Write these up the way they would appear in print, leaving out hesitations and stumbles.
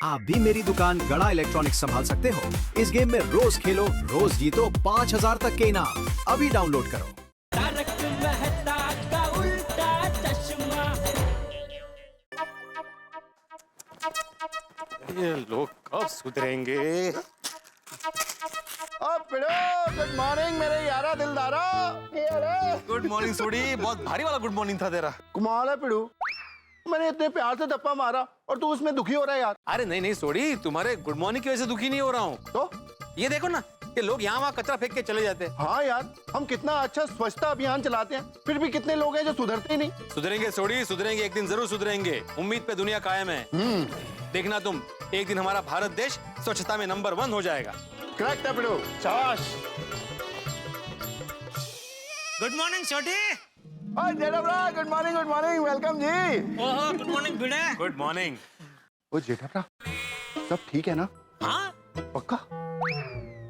आप भी मेरी दुकान गड़ा इलेक्ट्रॉनिक्स संभाल सकते हो। इस गेम में रोज खेलो, रोज जीतो 5000 तक के इनाम। अभी डाउनलोड करो। तारक मेहता का उल्टा चश्मा। ये लोग कब सुधरेंगे? गुड मॉर्निंग मेरे यारा दिलदारा। गुड मॉर्निंग सूडी, बहुत भारी वाला गुड मॉर्निंग था तेरा। कमाल है पिड़ू, मैंने इतने प्यार से धप्पा मारा और तू उसमें दुखी हो रहा है यार। अरे नहीं नहीं सूडी, तुम्हारे गुड मॉर्निंग की वजह से दुखी नहीं हो रहा हूँ। तो ये देखो ना कि लोग यहाँ वहाँ कचरा फेंक के चले जाते हैं। हाँ यार, हम कितना अच्छा स्वच्छता अभियान चलाते हैं, फिर भी कितने लोग हैं जो सुधरते ही नहीं। सुधरेंगे सूडी, सुधरेंगे, एक दिन जरूर सुधरेंगे। उम्मीद पे दुनिया कायम है। देखना तुम, एक दिन हमारा भारत देश स्वच्छता में नंबर 1 हो जाएगा। करेक्ट है पिड़ू, शाबाश। गुड मॉर्निंग छोटी। गुड मॉर्निंग, वेलकम जी। ओहो good morning Bhide. Good morning. ओ जेठा, सब ठीक है ना? हाँ पक्का?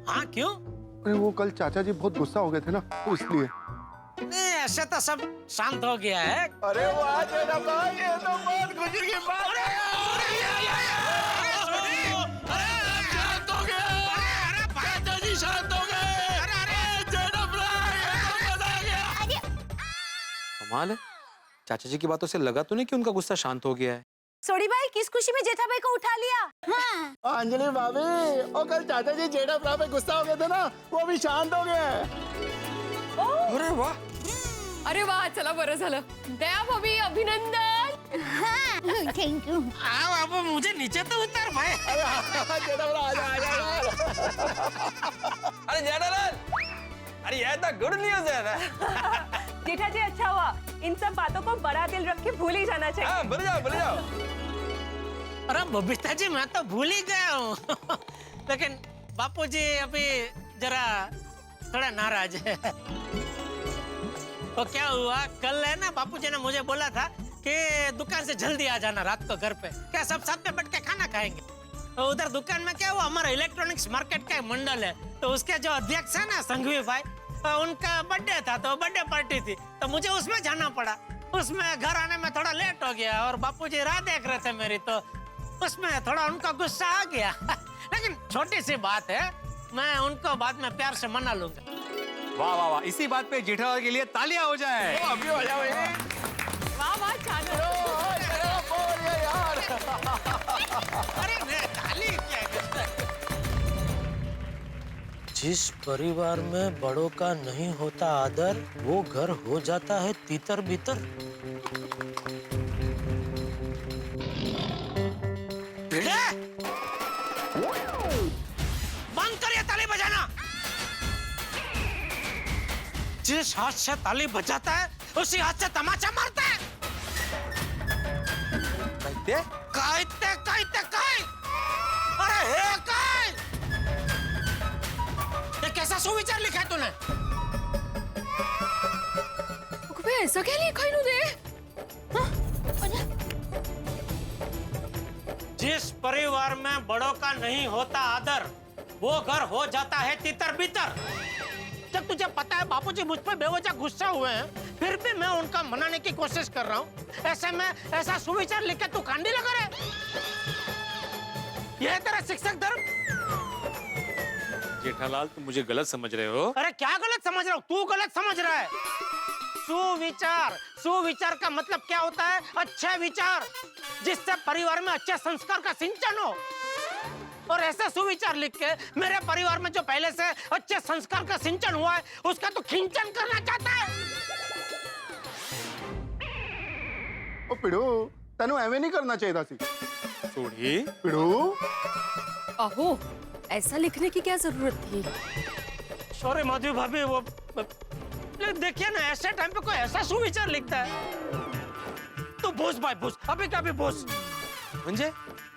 हाँ क्यों? अरे वो कल चाचा जी बहुत गुस्सा हो गए थे ना, तो इसलिए। नहीं ऐसे तो सब शांत हो गया है। अरे वाह जेठा, ये तो बहुत खुशी की बात है। कमाल है, चाचा जी की बातों से लगा तो नहीं कि उनका गुस्सा शांत हो गया है। सोडी भाई किस खुशी में जेठा भाई को उठा लिया? हाँ। अंजलि भाभी, और कल चाचा जी जेठा भरा पे गुस्सा हो गए थे ना, वो भी शांत हो गए। अरे वाह, अरे वाह, चला बरं झालं। दया भाभी अभिनंदन। हाँ, थैंक यू। आओ अब मुझे नीचे तो उतार भाई। जेठा भरा आजा आजा। अरे जेठालाल, अरे ये तो गुड न्यूज़ है ना। जेठा जी अच्छा हुआ, इन सब बातों को बड़ा दिल रख के भूल ही जाना चाहिए। हाँ, बोल जाओ बोल जाओ। अरे बबीता जी मैं तो भूल ही गया हूँ। लेकिन बापूजी अभी जरा थोड़ा नाराज है। तो क्या हुआ, कल है ना बापूजी ने मुझे बोला था कि दुकान से जल्दी आ जाना रात को घर पे, क्या सब साथ में बैठ के खाना खाएंगे। तो उधर दुकान में क्या हुआ, हमारा इलेक्ट्रॉनिक्स मार्केट का मंडल है, तो उसके जो अध्यक्ष है ना संघवी भाई, तो उनका बर्थडे था, तो बर्थडे पार्टी थी, तो मुझे उसमें जाना पड़ा। उसमें घर आने में थोड़ा लेट हो गया और बापूजी राह देख रहे थे मेरी, तो उसमें थोड़ा उनका गुस्सा आ गया। लेकिन छोटी सी बात है, मैं उनको बाद में प्यार से मना लूंगा। वाह वाह वाह, इसी बात पे जेठालाल के लिए तालियां हो जाए। अभी हो जाओ वाह वाह, छान। यार। अरे मैं ताली क्या करता है? जिस परिवार में बड़ों का नहीं होता आदर, वो घर हो जाता है तीतर बीतर। भिड़े, बंद कर ये ताली बजाना। जिस हाथ से ताली बजाता है उसी हाथ से तमाचा मारता है। कहते कायते कायते काय, अरे हे काय, ये कैसा सुविचार लिखा है तूने? ऐसा क्या लिखा इन्होंने? जिस परिवार में बड़ों का नहीं होता आदर, वो घर हो जाता है तितर बितर। जब तुझे पता है बापूजी मुझ पर बेवजह गुस्सा हुए हैं, फिर भी मैं उनका मनाने की कोशिश कर रहा हूँ, ऐसे में ऐसा सुविचार लिख के तू कांडी लगा रहे? यह तेरा शिक्षक धर्म? जेठालाल, तुम मुझे गलत समझ रहे हो। अरे क्या गलत समझ रहा हूँ, तू गलत समझ रहा है। सुविचार, सुविचार का मतलब क्या होता है? अच्छे विचार, जिससे परिवार में अच्छे संस्कार का सिंचन हो। और ऐसे सुविचार लिख के मेरे परिवार में जो पहले से अच्छे संस्कार का सिंचन हुआ है, उसका तो खिंचन करना चाहता है। ओ पिड़ू, तेनू एवे नहीं करना चाहिए सी। सूडी, पिड़ू, अहो, ऐसा लिखने की क्या जरूरत थी? सॉरी माधवी भाभी, वो देखिए ना, ऐसे टाइम पे कोई ऐसा सुविचार लिखता है तो बोस भाई बोस, अभी का भी बोस। म्हणजे?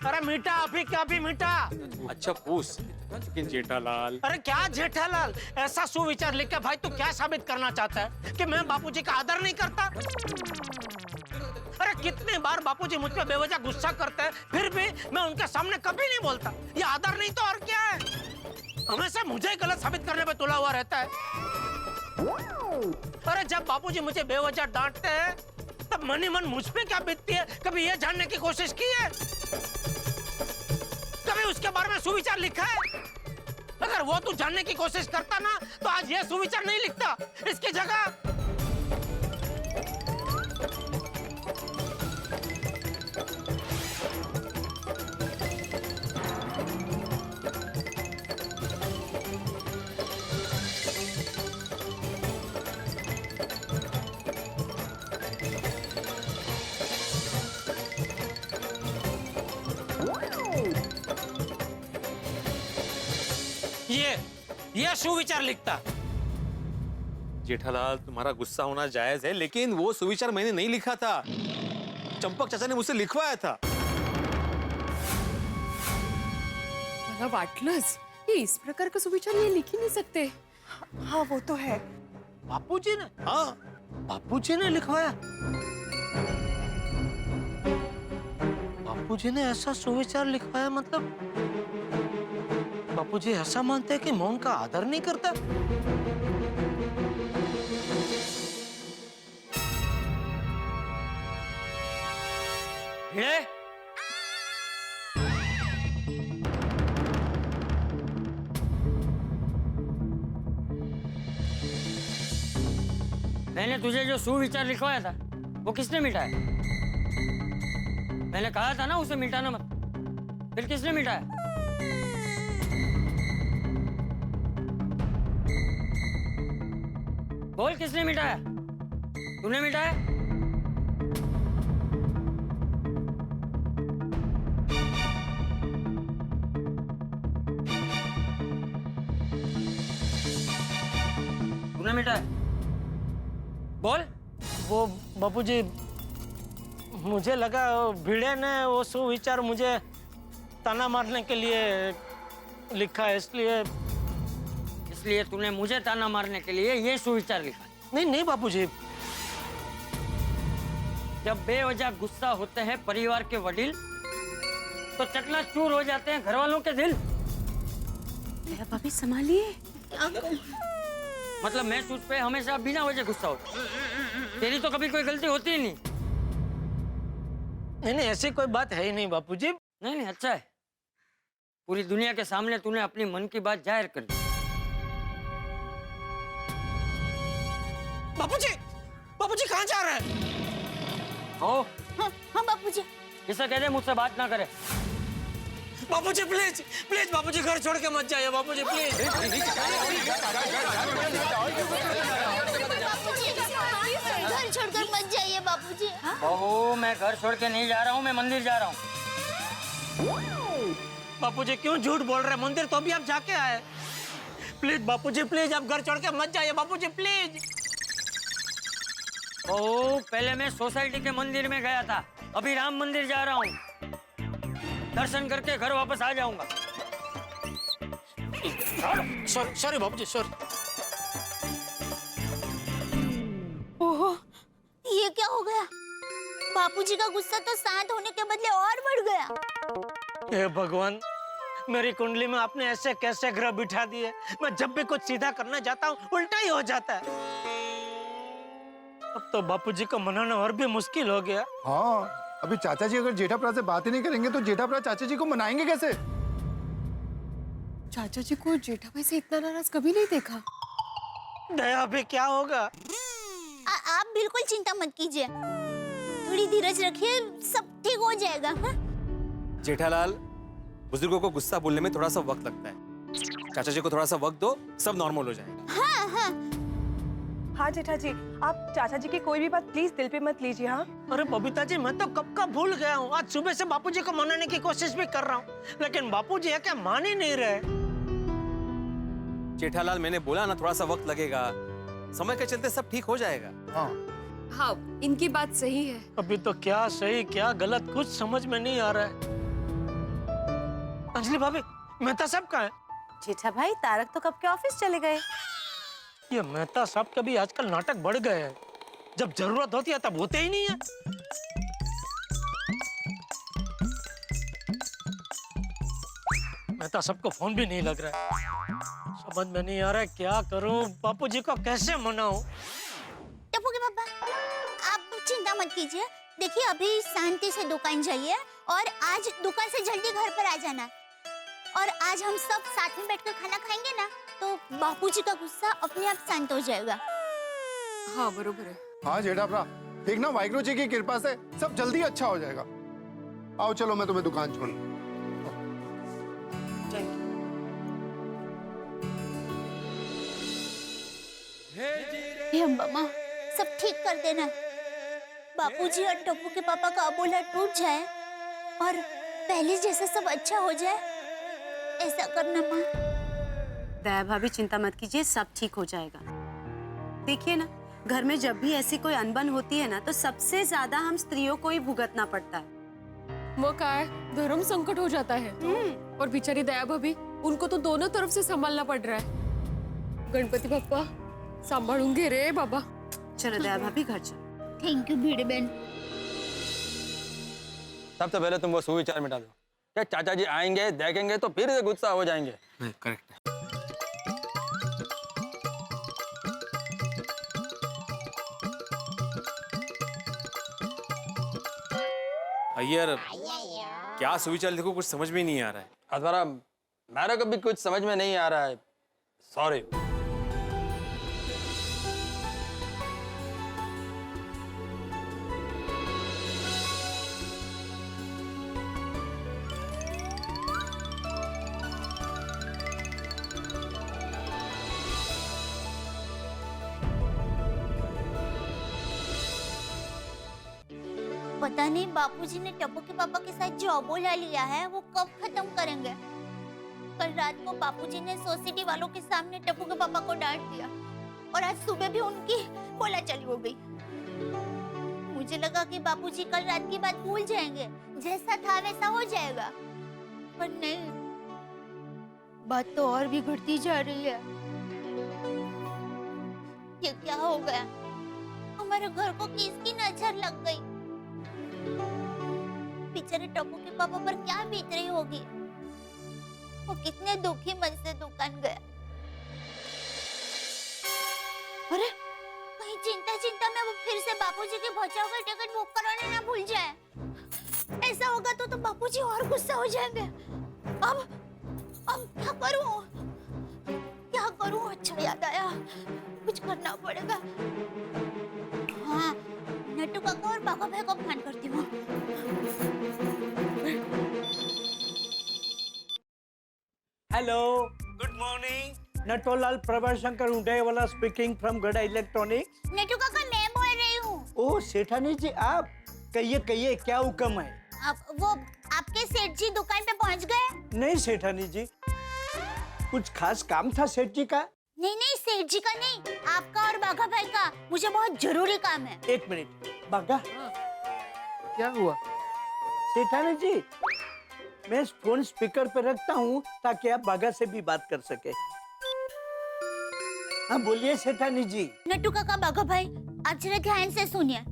अरे मीठा, अभी का भी मीठा। अच्छा पूछ, लेकिन जेठालाल। अरे क्या जेठालाल, ऐसा सुविचार लिख के भाई तू क्या साबित करना चाहता है कि मैं बापूजी का आदर नहीं करता? अरे कितनी बार बापूजी मुझ पे बेवजह गुस्सा करते हैं, फिर भी मैं उनके सामने कभी नहीं बोलता। ये आदर नहीं तो और क्या है? हमेशा मुझे ही गलत साबित करने पे तुला हुआ रहता है। अरे जब बापूजी मुझे बेवजह डांटते हैं, तब मन ही मन मुझ पे क्या बीतती है, कभी ये जानने की कोशिश की है? में उसके बारे में सुविचार लिखा है? अगर वो तू जानने की कोशिश करता ना तो आज ये सुविचार नहीं लिखता। इसकी जगह ये सुविचार लिखता। जेठालाल, तुम्हारा गुस्सा होना जायज है, लेकिन वो सुविचार मैंने नहीं लिखा था, चंपक चाचा ने मुझसे लिखवाया था। मला वाटलंच की इस प्रकार का सुविचार ये लिख ही नहीं सकते। हाँ वो तो है। बापूजी ने? हाँ, बापूजी ने लिखवाया? बापूजी ने ऐसा सुविचार लिखवाया मतलब बापूजी ऐसा मानते हैं कि मैं उनका आदर नहीं करता? भिड़े? मैंने तुझे जो सुविचार लिखवाया था वो किसने मिटाया? मैंने कहा था ना उसे मिटाना मत, फिर किसने मिटाया? बोल, किसने मिटाया? तूने मिटाया? तूने मिटाया? बोल। वो बापूजी, मुझे लगा भिड़े ने वो सुविचार मुझे ताना मारने के लिए लिखा है, इसलिए तूने मुझे ताना मारने के लिए ये सुविचार लिखा? नहीं नहीं बापूजी। जब बेवजह गुस्सा होते हैं परिवार के वडील तो चकनाचूर हो जाते हैं घर वालों के दिल। भाभी संभालिए। मतलब मैं तुझ पे हमेशा बिना वजह गुस्सा होता, तेरी तो कभी कोई गलती होती ही नहीं। नहीं, ऐसी कोई बात है ही नहीं बापूजी। नहीं, अच्छा है, पूरी दुनिया के सामने तूने अपनी मन की बात जाहिर कर दी। बापूजी कहाँ जा रहे हैं? हाँ बापूजी। इसे कह दे मुझसे बात ना करे। बापूजी प्लीज प्लीज बापूजी घर छोड़ के मत जाइए बापूजी प्लीज। घर छोड़कर मत जाइए बापूजी। बहू, मैं घर छोड़ के नहीं जा रहा हूँ, मैं मंदिर जा रहा हूँ। बापूजी क्यों झूठ बोल रहे हैं? मंदिर तो भी आप जाके आए। प्लीज बापूजी प्लीज, आप घर छोड़ के मत जाइए बापूजी प्लीज। बहू, पहले मैं सोसाइटी के मंदिर में गया था, अभी राम मंदिर जा रहा हूँ, दर्शन करके घर वापस आ जाऊंगा। सॉरी बापूजी, सॉरी। ओहो, ये क्या हो गया? बापूजी का गुस्सा तो शांत होने के बदले और बढ़ गया। हे भगवान, मेरी कुंडली में आपने ऐसे कैसे ग्रह बिठा दिए? मैं जब भी कुछ सीधा करना चाहता हूँ उल्टा ही हो जाता है। अब तो बापूजी को मनाना और भी मुश्किल हो गया। हाँ, अभी चाचा जी अगर जेठाप्रा से बात ही नहीं करेंगे तो जेठाप्रा चाचा जी को मनाएंगे कैसे? चाचा जी को जेठा भाई से इतना नाराज कभी नहीं देखा। दया, अभी क्या होगा? आप बिल्कुल चिंता मत कीजिए, थोड़ी धीरज रखिए, सब ठीक हो जाएगा। हाँ? जेठालाल, बुजुर्गों को गुस्सा बोलने में थोड़ा सा वक्त लगता है, चाचा जी को थोड़ा सा वक्त दो, सब नॉर्मल हो जाएगा। हाँ हाँ हाँ जेठा जी, आप चाचा जी की कोई भी बात प्लीज दिल पे मत लीजिए। हाँ अरे बबीता जी, मैं तो कब का भूल गया हूँ। आज सुबह से बापूजी को मनाने की कोशिश भी कर रहा हूँ, लेकिन बापूजी है क्या मान ही नहीं रहे। जेठालाल, मैंने बोला ना थोड़ा सा वक्त लगेगा, समय के चलते सब ठीक हो जाएगा। हाँ, इनकी बात सही है। अभी तो क्या सही क्या गलत कुछ समझ में नहीं आ रहा है। अंजलि भाभी, मेहता साहब कहाँ है? जेठा भाई, तारक तो कब के ऑफिस चले गए। ये मेहता साहब के भी आजकल नाटक बढ़ गए हैं, जब जरूरत होती है तब होते ही नहीं है। मेहता साहब को फोन भी नहीं लग रहा है, समझ में नहीं आ रहा है क्या करूं, बापूजी को कैसे मनाऊं। टप्पू के पापा, आप चिंता मत कीजिए। देखिए, अभी शांति से दुकान जाइए और आज दुकान से जल्दी घर पर आ जाना। और आज हम सब साथ में बैठकर खाना खाएंगे ना, तो बापूजी का गुस्सा अपने आप शांत हो जाएगा। हाँ बरोबर है। हाँ जेठा भरा, देखना वाहिगुरु जी की कृपा से सब जल्दी अच्छा हो जाएगा। आओ चलो मैं तुम्हें दुकान छोड़। हे अम्बा माँ, सब ठीक कर देना। बापूजी और टप्पू के पापा का अबोला टूट जाए और पहले जैसा सब अच्छा हो जाए, ऐसा करना माँ। दया भाभी चिंता मत कीजिए, सब ठीक हो जाएगा। देखिए ना, घर में जब भी ऐसी कोई अनबन होती है ना, तो सबसे ज्यादा हम स्त्रियों को ही भुगतना पड़ता है। वो का है, धर्म संकट हो जाता है। और बेचारी दया भाभी, उनको तो दोनों तरफ से संभालना पड़ रहा है। गणपति बप्पा संभालूंगे रे बाबा। चलो दया भाभी घर चलो। थैंक यू भिड़े बहन। सबसे पहले तुम वो सुविचार मिटा दो। क्या चाचा जी आएंगे, देखेंगे तो फिर से गुस्सा हो जाएंगे। करेक्ट। अय्यर, क्या सुविचार लिखो, कुछ समझ में नहीं आ रहा है। अथवारा मेरे को भी कुछ समझ में नहीं आ रहा है, सॉरी। पता नहीं बापूजी ने टप्पू के पापा के साथ जो अबोला लिया है वो कब खत्म करेंगे। कल रात को बापूजी ने सोसाइटी वालों के सामने टप्पू के पापा को डांट दिया और आज सुबह भी उनकी बोला चली हो गई। मुझे लगा कि बापूजी कल रात की बात भूल जाएंगे, जैसा था वैसा हो जाएगा, पर नहीं, बात तो और भी बढ़ती जा रही है। ये क्या हो गया? हमारे घर को किसकी नजर लग गई? बेचारे टप्पू के पापा पर क्या बीत रही होगी? वो कितने दुखी मन से दुकान गया। अरे कहीं चिंता में वो फिर से बापूजी के बचाव का टिकट बुक कराने ना भूल जाए। ऐसा होगा तो बापूजी और गुस्सा हो जाएंगे। अब क्या करूं? क्या करूं? अच्छा याद आया, कुछ करना पड़ेगा। हाँ, नट्टू काका और बाघा भाई को फोन करती हूँ। Hello, good morning. Natwarlal Prabhashankar Udhaiwala speaking from Gada electronics. Nattu काका मैं बोल रही हूँ। ओह सेठानी जी, आप कहिए क्या हुक्म है? वो आपके सेठ जी दुकान पे पहुँच गए? नहीं सेठानी जी, कुछ खास काम था सेठ जी का? नहीं सेठ जी का नहीं, आपका और बाघा भाई का। मुझे बहुत जरूरी काम है। एक मिनट, बाघा क्या हुआ? सेठानी जी, मैं फोन स्पीकर पे रखता हूँ ताकि आप बाघा से भी बात कर सके। हाँ बोलिए सेठानी जी। नट्टू काका, बाघा भाई, आप जरा ध्यान से सुनिए।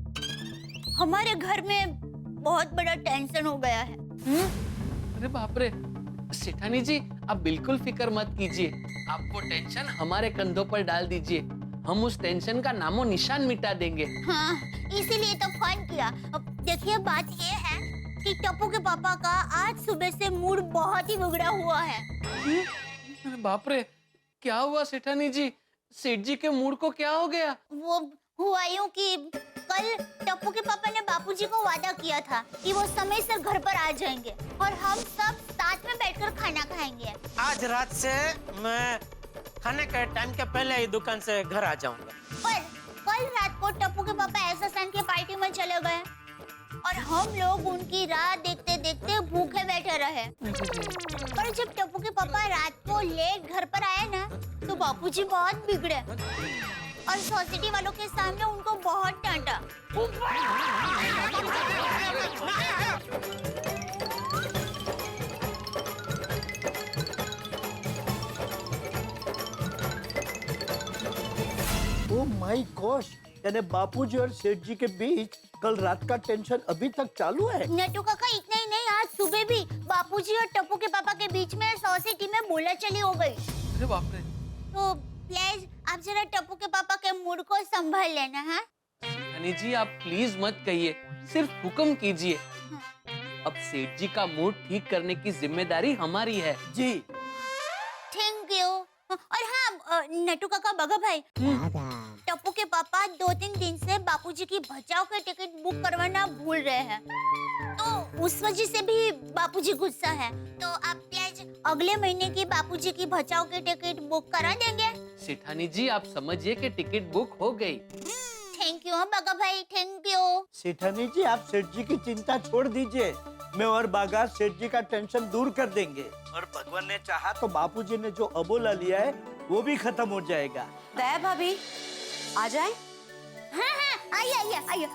हमारे घर में बहुत बड़ा टेंशन हो गया है। अरे बाप रे, सेठानी जी आप बिल्कुल फिक्र मत कीजिए, आपको टेंशन हमारे कंधों पर डाल दीजिए, हम उस टेंशन का नामो निशान मिटा देंगे। हाँ, इसीलिए तो फोन किया। अब देखिए, बात ये है कि टप्पू के पापा का आज सुबह से मूड बहुत ही बिगड़ा हुआ है। अरे बाप रे, क्या हुआ सेठानी जी? सेठ जी के मूड को क्या हो गया? वो हुआ यूं कि कल टप्पू के पापा ने बापूजी को वादा किया था कि वो समय से घर पर आ जाएंगे और हम सब साथ में बैठकर खाना खाएंगे। आज रात से मैं खाने के टाइम के पहले ही दुकान से घर आ जाऊंगा। पर कल रात को टप्पू के पापा एसएसएन की पार्टी में चले गए और हम लोग उनकी राह देखते देखते भूखे बैठे रहे। पर जब टप्पू के पापा रात को लेट घर पर आए ना, तो बापूजी बहुत बिगड़े और सोसाइटी वालों के सामने उनको बहुत डांटा। ओह माय गॉश, यानी बापूजी और सेठ जी के बीच कल रात का टेंशन अभी तक चालू है? नट्टू काका, इतना ही नहीं, आज सुबह भी बापूजी और टप्पू के पापा के बीच में सोसाइटी में बोलाचाली हो गई। अरे बाप रे। तो प्लीज आप जरा टप्पू के पापा के मूड को संभाल लेना। हाँ सेठानी जी आप प्लीज मत कहिए, सिर्फ हुक्म कीजिए। अब सेठ जी का मूड ठीक करने की जिम्मेदारी हमारी है। जी। Thank you. और हाँ नटू काका, बगा भाई, टप्पू के पापा 2-3 दिन से बापूजी की बचाव के टिकट बुक करवाना भूल रहे हैं, तो उस वजह से भी बापूजी गुस्सा है। तो आप प्लीज अगले महीने की बापूजी की बचाव के टिकट बुक करा देंगे? सेठानी जी आप समझिए कि टिकट बुक हो गई। थैंक यू बगा भाई, थैंक यू। सेठानी जी आप सेठ जी की चिंता छोड़ दीजिए, मैं और बागा सेठ जी का टेंशन दूर कर देंगे, और भगवान ने चाहा तो बापूजी ने जो अबोला लिया है वो भी खत्म हो जाएगा। दया भाभी आ जाए। हाँ हाँ आइए आइए।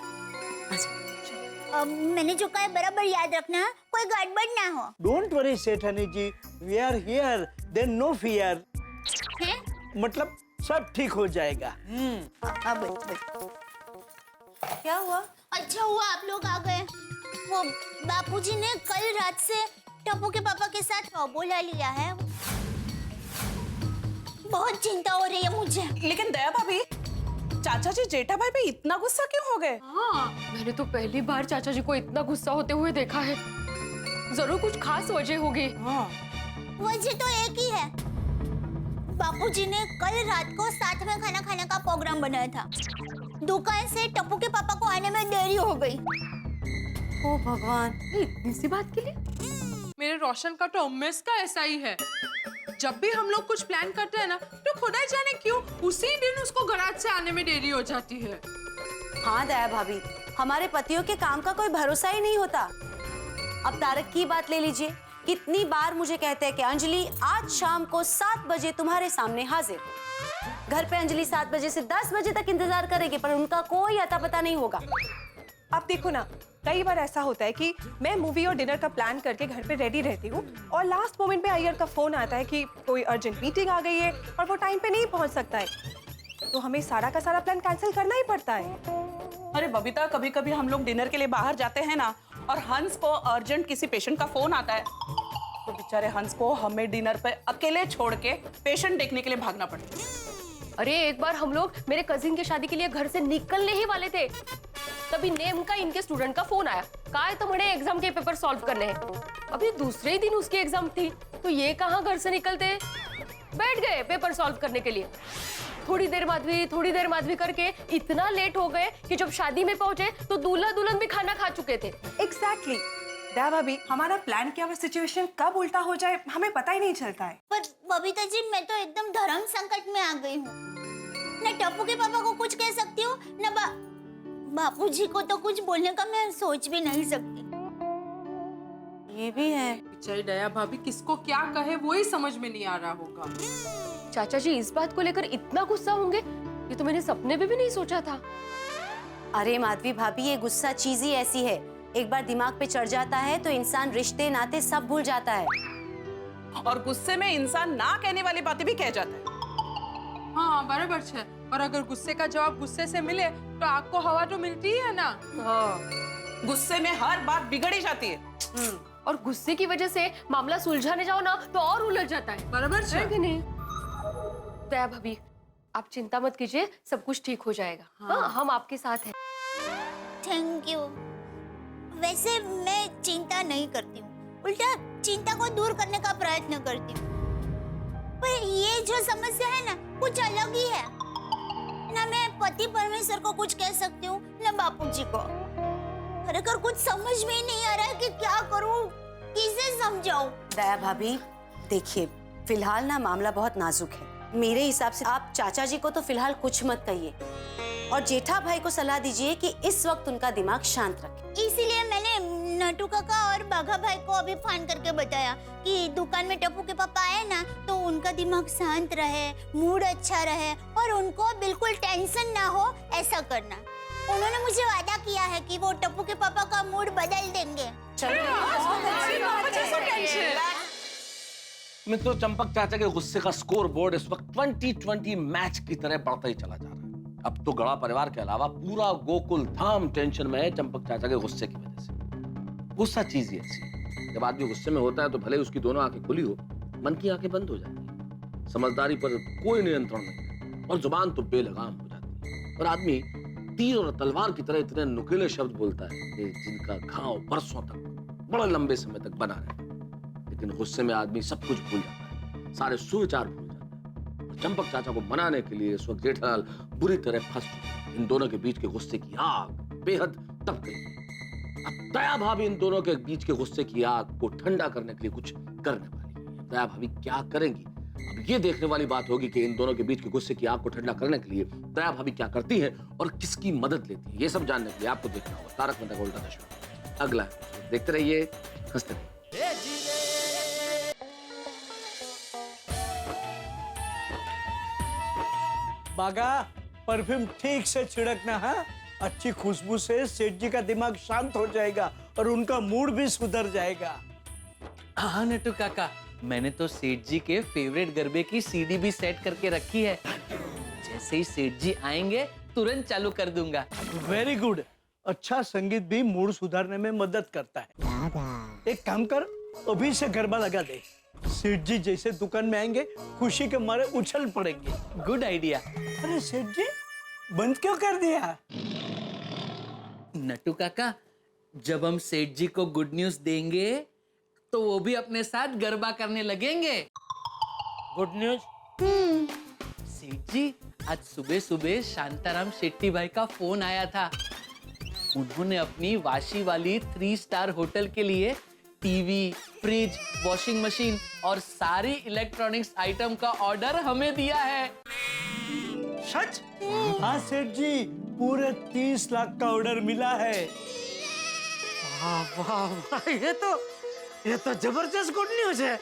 मैंने जो कहा है बराबर याद रखना, कोई गड़बड़ ना हो। Don't worry sethani ji, we are here, there no fear. मतलब सब ठीक हो जाएगा। क्या हुआ? अच्छा हुआ आप लोग आ गए। वो बापूजी ने कल रात से टप्पू के पापा के साथ अबोला लिया है, बहुत चिंता हो रही है मुझे। लेकिन दया भाभी, चाचा जी जेठा भाई पे इतना गुस्सा क्यों हो गए? हाँ, मैंने तो पहली बार चाचा जी को इतना गुस्सा होते हुए देखा है। जरूर कुछ खास वजह होगी। वजह तो एक ही है, बापूजी ने कल रात को साथ में खाना खाने का प्रोग्राम बनाया था। दुकान से टप्पू के पापा को आने में देरी हो गई। ओ भगवान, इतनी सी बात के लिए? मेरे रोशन का तो उम्मीद का ऐसा ही है, जब भी हम लोग कुछ प्लान करते हैं ना, तो खुदा ही जाने क्यों उसी दिन उसको गराज से आने में देरी हो जाती है। हाँ दया भाभी, हमारे पतियों के काम का कोई भरोसा ही नहीं होता। अब तारक की बात ले लीजिए, कितनी बार मुझे कहते हैं कि अंजलि आज शाम को 7 बजे तुम्हारे सामने हाजिर। घर पे अंजलि 7 बजे से 10 बजे तक इंतजार करेगी, पर उनका कोई अता पता नहीं होगा। आप देखो ना, कई बार ऐसा होता है कि मैं मूवी और डिनर का प्लान करके घर पे रेडी रहती हूँ और लास्ट मोमेंट पे अय्यर का फोन आता है कि कोई अर्जेंट मीटिंग आ गई है और वो टाइम पे नहीं पहुँच सकता है, तो हमें सारा का सारा प्लान कैंसिल करना ही पड़ता है। अरे बबीता, कभी कभी हम लोग डिनर के लिए बाहर जाते हैं ना, और हंस को अर्जेंट किसी पेशेंट का फोन आता है, तो बेचारे हंस को हमें डिनर पे अकेले छोड़ के पेशेंट देखने के लिए भागना पड़ता है। अरे एक बार हम लोग मेरे कजिन की शादी के लिए घर से निकलने ही वाले थे, तभी नेम का इनके स्टूडेंट का फोन आया, कहा तो बड़े एग्जाम के पेपर सॉल्व करने हैं। अभी दूसरे ही दिन उसकी एग्जाम थी, तो ये कहाँ घर से निकलते, बैठ गए पेपर सॉल्व करने के लिए। थोड़ी देर बाद भी करके इतना लेट हो गए कि जब शादी में पहुंचे तो दूल्हा दुल्हन भी खाना खा चुके थे। एग्जैक्टली दया भाभी, हमारा प्लान किया हुआ सिचुएशन कब उल्टा हो जाए हमें पता ही नहीं चलता है। पर बबीता जी, मैं तो एकदम धर्म संकट में आ गई हूँ। न टप्पू के पापा को कुछ कह सकती हूँ, न बापूजी को तो कुछ बोलने का मैं सोच भी नहीं सकती। ये भी है। बेचारी दया भाभी किसको क्या कहे वो ही समझ में नहीं आ रहा होगा। चाचा जी इस बात को लेकर इतना गुस्सा होंगे, ये तो मैंने सपने में भी नहीं सोचा था। अरे माधवी भाभी, ये गुस्सा चीज ही ऐसी है, एक बार दिमाग पे चढ़ जाता है तो इंसान रिश्ते नाते सब भूल जाता है, और गुस्से में इंसान ना कहने वाली बातें भी कह जाता है। हाँ बराबर है, और अगर गुस्से का जवाब गुस्से से मिले तो आग को हवा तो मिलती ही है ना। हाँ, गुस्से में हर बात बिगड़ ही जाती है। और गुस्से की वजह से मामला सुलझाने जाओ ना तो और उलझ जाता है। बराबर है कि नहीं? दया भाभी आप चिंता मत कीजिए, सब कुछ ठीक हो जाएगा। हाँ, हम आपके साथ हैं। Thank you. वैसे मैं चिंता नहीं करती हूँ, उल्टा चिंता को दूर करने का प्रयत्न करती हूँ। पर ये जो समस्या है ना, कुछ अलग ही है। ना मैं पति परमेश्वर को कुछ कह सकती हूँ, ना बापूजी को। अगर कुछ समझ में ही नहीं आ रहा है कि क्या करूँ, किसे समझाऊं। दया भाभी देखिए, फिलहाल ना मामला बहुत नाजुक है। मेरे हिसाब से आप चाचा जी को तो फिलहाल कुछ मत कहिए, और जेठा भाई को सलाह दीजिए कि इस वक्त उनका दिमाग शांत रखें। इसीलिए मैंने नटू काका और बाघा भाई को अभी फोन करके बताया कि दुकान में टप्पू के पापा आए ना, तो उनका दिमाग शांत रहे, मूड अच्छा रहे और उनको बिल्कुल टेंशन ना हो, ऐसा करना। उन्होंने मुझे वादा किया है कि वो टप्पू के पापा का मूड बदल देंगे। मैं तो चंपक चाचा के गुस्से का स्कोर बोर्ड इस वक्त 2020 मैच की तरह बढ़ता ही चला जा रहा है। अब तो गड़ा परिवार के अलावा पूरा गोकुल धाम टेंशन में है चंपक चाचा के गुस्से की वजह से। गुस्सा चीज ही ऐसी है, जब आदमी गुस्से में होता है तो भले उसकी दोनों आंखें खुली हो, मन की आंखें बंद हो जाती है। समझदारी पर कोई नियंत्रण नहीं है और जुबान तो बेलगाम हो जाती है, और आदमी तीर और तलवार की तरह इतने नुकीले शब्द बोलता है कि जिनका घाव बरसों तक बड़े लंबे समय तक बना रहेगा। लेकिन गुस्से में आदमी सब कुछ भूल जाता है, सारे सुविचार भूल जाता है। और चंपक चाचा को मनाने के लिए इस वक्त जेठालाल बुरी तरह फंस चुके हैं। इन दोनों के बीच के गुस्से की आग बेहद तप गई। अब दया भाभी इन दोनों के बीच के गुस्से की आग को ठंडा करने के लिए कुछ करने वाली है। दया भाभी क्या करेंगी? अब ये देखने वाली बात होगी कि इन दोनों के बीच के गुस्से की आग को ठंडा करने के लिए दया भाभी क्या करती है और किसकी मदद लेती है। ये सब जानने के लिए आपको देखना होगा तारक मेहता का उल्टा चश्मा। अगला एपिसोड देखते रहिए, हंसते रहिए। बागा, परफ्यूम ठीक से छिड़कना है। अच्छी खुशबू से सेठ जी का दिमाग शांत हो जाएगा और उनका मूड भी सुधर जाएगा। हाँ नट्टू काका, मैंने तो सेठ जी के फेवरेट गरबे की सीडी भी सेट करके रखी है। जैसे ही सेठ जी आएंगे तुरंत चालू कर दूंगा। Very good. अच्छा संगीत भी मूड सुधारने में मदद करता है। एक काम कर, अभी से गरबा लगा दे। सेठ जी जैसे दुकान में आएंगे खुशी के मारे उछल पड़ेंगे। Good idea. अरे सेठ जी, बंद क्यों कर दिया? नट्टू काका, जब हम सेठ जी को गुड न्यूज देंगे तो वो भी अपने साथ गरबा करने लगेंगे। Good news? सेठ जी, आज सुबह सुबह शांताराम शेट्टी भाई का फोन आया था। उन्होंने अपनी वाशी वाली 3 स्टार होटल के लिए टीवी, फ्रिज, वॉशिंग मशीन और सारी इलेक्ट्रॉनिक्स आइटम का ऑर्डर हमें दिया है। सच? हाँ सेठ जी, पूरे 30 लाख का ऑर्डर मिला है। वाह वाह वाह, ये तो जबरदस्त गुड न्यूज है।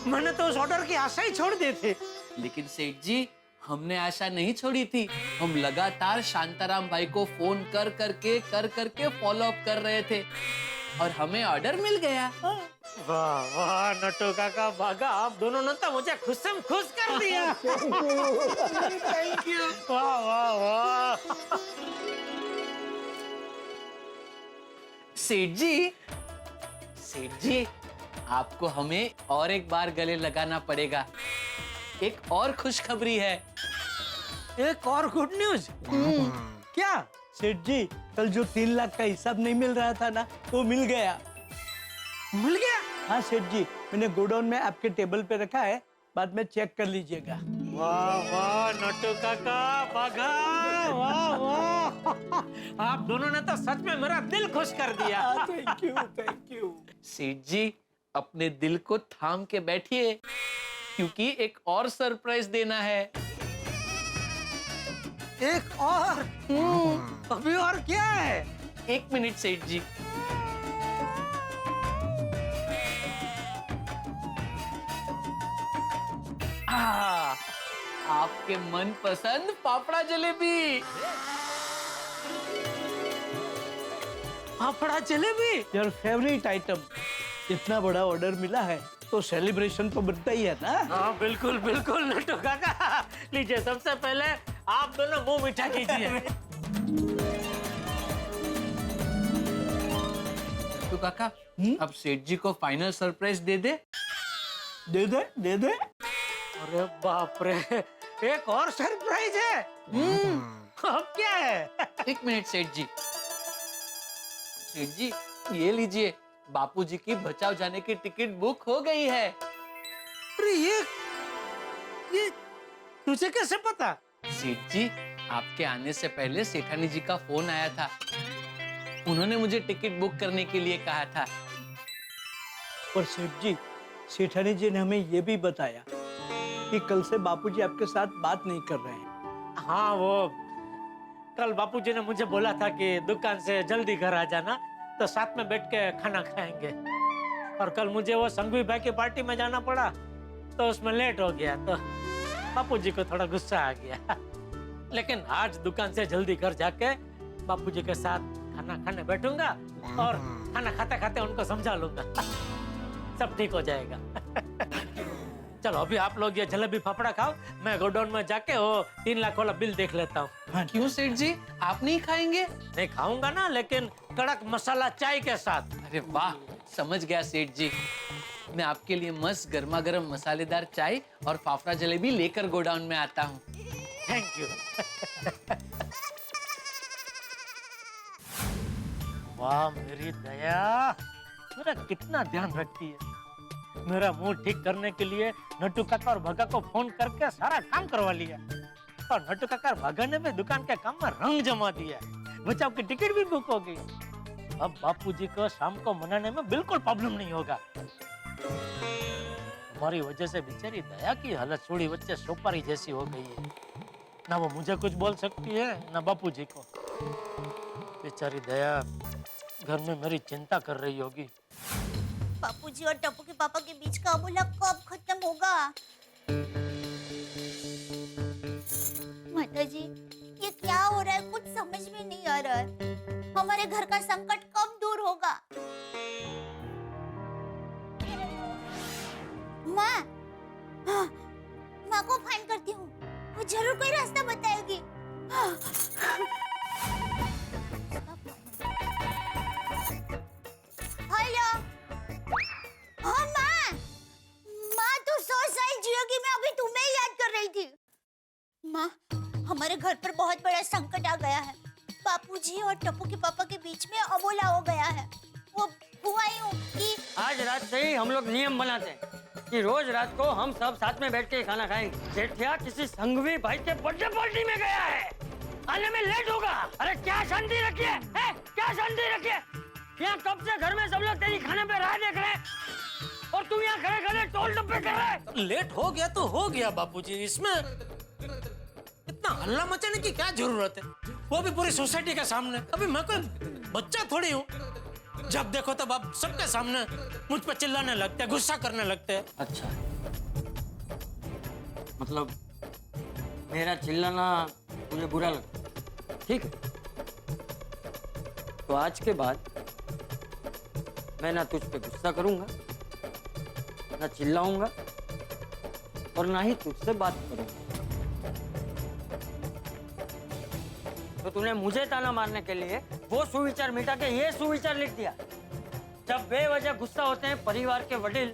मैंने तो उस ऑर्डर की आशा ही छोड़ दी थी। लेकिन सेठ जी, हमने आशा नहीं छोड़ी थी। हम लगातार शांताराम भाई को फोन कर करके फॉलो अप कर रहे थे और हमें ऑर्डर मिल गया। वाह वाह नट्टू काका, बागा, आप दोनों ने तो मुझे खुश से खुश कर दिया। Thank you. वाह वाह वाह। सेठ जी, आपको हमें और एक बार गले लगाना पड़ेगा। एक और खुशखबरी है। एक और गुड न्यूज? क्या सेठ जी, कल जो 3 लाख का हिसाब नहीं मिल रहा था ना, वो मिल गया। मिल गया? हाँ सेठ जी, मैंने गोडाउन में आपके टेबल पे रखा है, बाद में चेक कर लीजिएगा। वाह वाह नट्टू काका, बागा, वाह वाह, आप दोनों ने तो सच में मेरा दिल खुश कर दिया। Thank you, thank you. सेठ जी, अपने दिल को थाम के बैठिए, क्योंकि एक और सरप्राइज देना है। एक और? अभी और क्या है? 1 मिनट सेठ जी। आपके मनपसंद fafda jalebi. Fafda jalebi? Your favourite item. इतना बड़ा ऑर्डर मिला है तो सेलिब्रेशन तो बनता ही है ना। हाँ बिल्कुल बिल्कुल नट्टू काका, लीजिए सबसे पहले आप दोनों मुंह मीठा कीजिए। नट्टू काका, अब सेठ जी को फाइनल सरप्राइज दे दे। दे दे, दे दे। अरे बाप रे, एक और सरप्राइज है। अब क्या है? 1 मिनट सेठ जी। सेठ जी, ये लीजिए, बापूजी की बचाव जाने की टिकट बुक हो गई है। अरे ये तुझे कैसे पता? सेठ जी, आपके आने से पहले सेठानी जी का फोन आया था। उन्होंने मुझे टिकट बुक करने के लिए कहा था। और सेठ जी, सेठानी जी ने हमें ये भी बताया कि कल से बापूजी आपके साथ बात नहीं कर रहे हैं। हाँ, वो कल बापूजी ने मुझे बोला था कि दुकान से जल्दी घर आ जाना, तो साथ में बैठ के खाना खाएंगे। और कल मुझे वो संघवी भाई की पार्टी में जाना पड़ा, तो उसमें लेट हो गया, तो बापूजी को थोड़ा गुस्सा आ गया। लेकिन आज दुकान से जल्दी घर जाके बापूजी के साथ खाना खाने बैठूंगा और खाना खाते खाते उनको समझा लूंगा। सब ठीक हो जाएगा। चलो अभी आप लोग ये जलेबी फाफड़ा खाओ, मैं गोडाउन में जाके वो 3 लाख वाला बिल देख लेता हूँ। क्यों सेठ जी, आप नहीं खाएंगे? नहीं खाऊंगा ना, लेकिन कड़क मसाला चाय के साथ। अरे वाह, समझ गया सेठ जी। मैं आपके लिए मस्त गर्मा गर्म मसालेदार चाय और फाफड़ा जलेबी लेकर गोडाउन में आता हूँ। Thank you. वाह मेरी दया, मेरा कितना ध्यान रखती है। मेरा मूड ठीक करने के लिए नट्टू काका और भगा को फोन करके सारा काम करवा लिया और नट्टू काका और भगा ने भी दुकान के काम में रंग जमा दिया। बचाव की टिकट भी बुक हो गई। अब बापूजी को शाम को मनाने में बिल्कुल प्रॉब्लम नहीं होगा। हमारी वजह से बेचारी दया की हालत छोड़ी बच्चे सोपारी जैसी हो गई है। ना वो मुझे कुछ बोल सकती है ना बापूजी को। बेचारी दया घर में मेरी चिंता कर रही होगी। बापूजी और टप्पू के पापा के बीच का अबोला कब खत्म होगा? माताजी, ये क्या हो रहा है? कुछ समझ में नहीं आ रहा है। हमारे घर का संकट कब दूर होगा? माँ, हाँ, माँ को फोन करती हूँ, वो जरूर कोई रास्ता बताएगी। हेलो, हाँ माँ, माँ तो 100 साल जियोगी, मैं अभी तुम्हें ही याद कर रही थी। माँ, हमारे घर पर बहुत बड़ा संकट आ गया है। बापूजी और टप्पू के पापा के बीच में अबोला हो गया है। वो हुआ यूं कि आज रात से ही हम लोग नियम बनाते हैं कि रोज रात को हम सब साथ में बैठ के खाना खाएंगे। जेठिया किसी संघवी भाई के बर्थडे पार्टी में गया है, आने में लेट होगा। अरे क्या शांति रखिए, हैं? क्या शांति रखिए? यहाँ कब से घर में सब लोग तेरी खाने पे राह देख रहे हैं और तुम यहाँ खड़े खड़े टोल टप्पे कर रहे हैं। लेट हो गया तो हो गया बापूजी, इसमें इतना हल्ला मचाने की क्या जरूरत है? वो भी पूरी सोसाइटी के सामने। अभी मैं कोई बच्चा थोड़ी हूँ। जब देखो तब आप सबके सामने मुझ पर चिल्लाने लगते हैं, गुस्सा करने लगते हैं। अच्छा, मतलब मेरा चिल्लाना मुझे बुरा लगता, ठीक है? तो आज के बाद मैं ना तुझ पे गुस्सा करूंगा, ना चिल्लाऊंगा और ना ही तुझसे बात करूंगा। तो तूने मुझे ताना मारने के लिए वो सुविचार मिटा के ये सुविचार लिख दिया। जब बेवजह गुस्सा होते हैं परिवार के वडील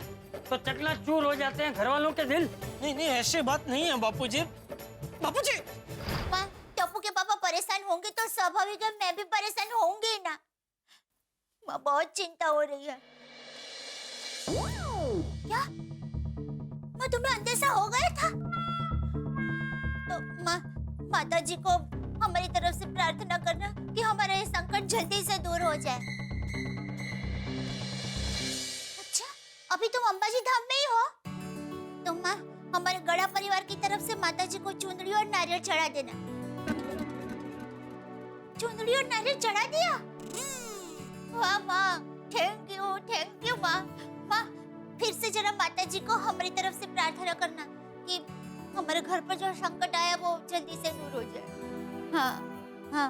तो चकनाचूर हो जाते हैं घर वालों के दिल। नहीं नहीं, ऐसी बात नहीं है बापूजी। बापूजी, माँ, टप्पू के पापा परेशान होंगे तो स्वाभाविक है मैं भी परेशान होंगी ना। माँ, बहुत चिंता हो रही है। क्या माँ, तुम्हें अंदेशा हो गया था? तो माँ, माताजी को हमारी तरफ से प्रार्थना करना कि हमारा ये संकट जल्दी से दूर हो जाए। अच्छा, अभी तुम अंबाजी धाम में ही हो? तो माँ, हमारे गड़ा परिवार की तरफ से माताजी को चुंदड़ी और नारियल चढ़ा देना। चुंदड़ी और नारियल चढ़ा दिया? वाह माँ, थैंक यू माँ। माँ, फिर से जरा माताजी को हमारी तरफ से प्रार्थना करना कि हमारे घर पर जो संकट आया वो जल्दी से दूर हो जाए। हाँ, हाँ,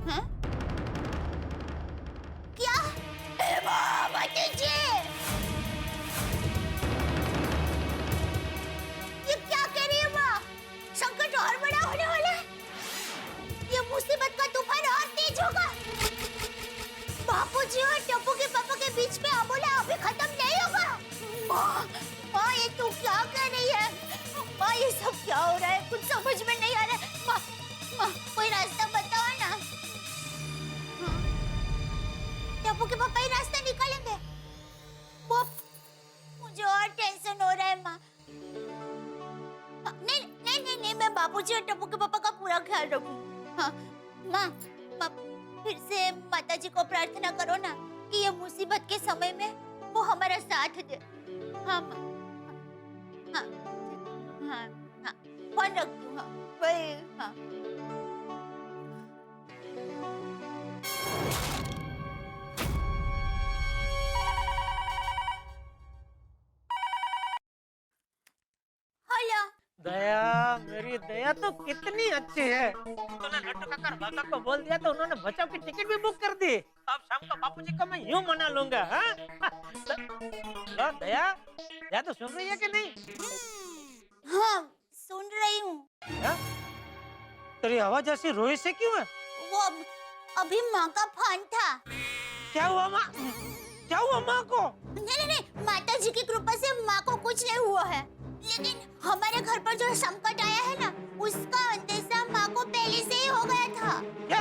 हाँ? क्या? माताजी, ये क्या कह रही है माँ? संकट और बड़ा होने वाला है। ये मुसीबत का तूफान और तेज होगा। बापूजी और टप्पू के पापा के बीच में अबोला अभी खत्म नहीं होगा। माँ, ये तू क्या कर रही है? माँ, ये सब क्या हो रहा है? कुछ समझ में नहीं आ रहा है। माँ, कोई रास्ता बताओ ना। टप्पू के पापा ही रास्ता निकालेंगे? वो मुझे और टेंशन हो रहा है माँ। नहीं, मैं बापूजी और टप्पू के पापा का पूरा ख्याल रखूं। हाँ, माँ, फिर से माताजी को प्रार्थना करो ना कि ये मुसीबत के समय में वो हमारा साथ दे। हाँ माँ, हाँ, हाँ, हाँ, फोन रखती हूँ। हाँ, वही, हाँ। हेलो। दया, मेरी दया तो कितनी अच्छी है। तूने नट्टू काका और भागा को बोल दिया तो उन्होंने बचाव की टिकट भी बुक कर दी। अब शाम को बापूजी को मैं यूं मना लूंगा। हाँ? तो दया तो सुन रही है कि नहीं? हाँ, सुन रही हूँ। तेरी आवाज ऐसी रोई से क्यों है? वो अभी माँ का फोन था। क्या हुआ माँ? क्या हुआ माँ को? नहीं, माता जी की कृपा से माँ को कुछ नहीं हुआ है, लेकिन हमारे घर पर जो संकट आया है ना, उसका अंदेशा माँ को पहले से ही हो गया था। क्या?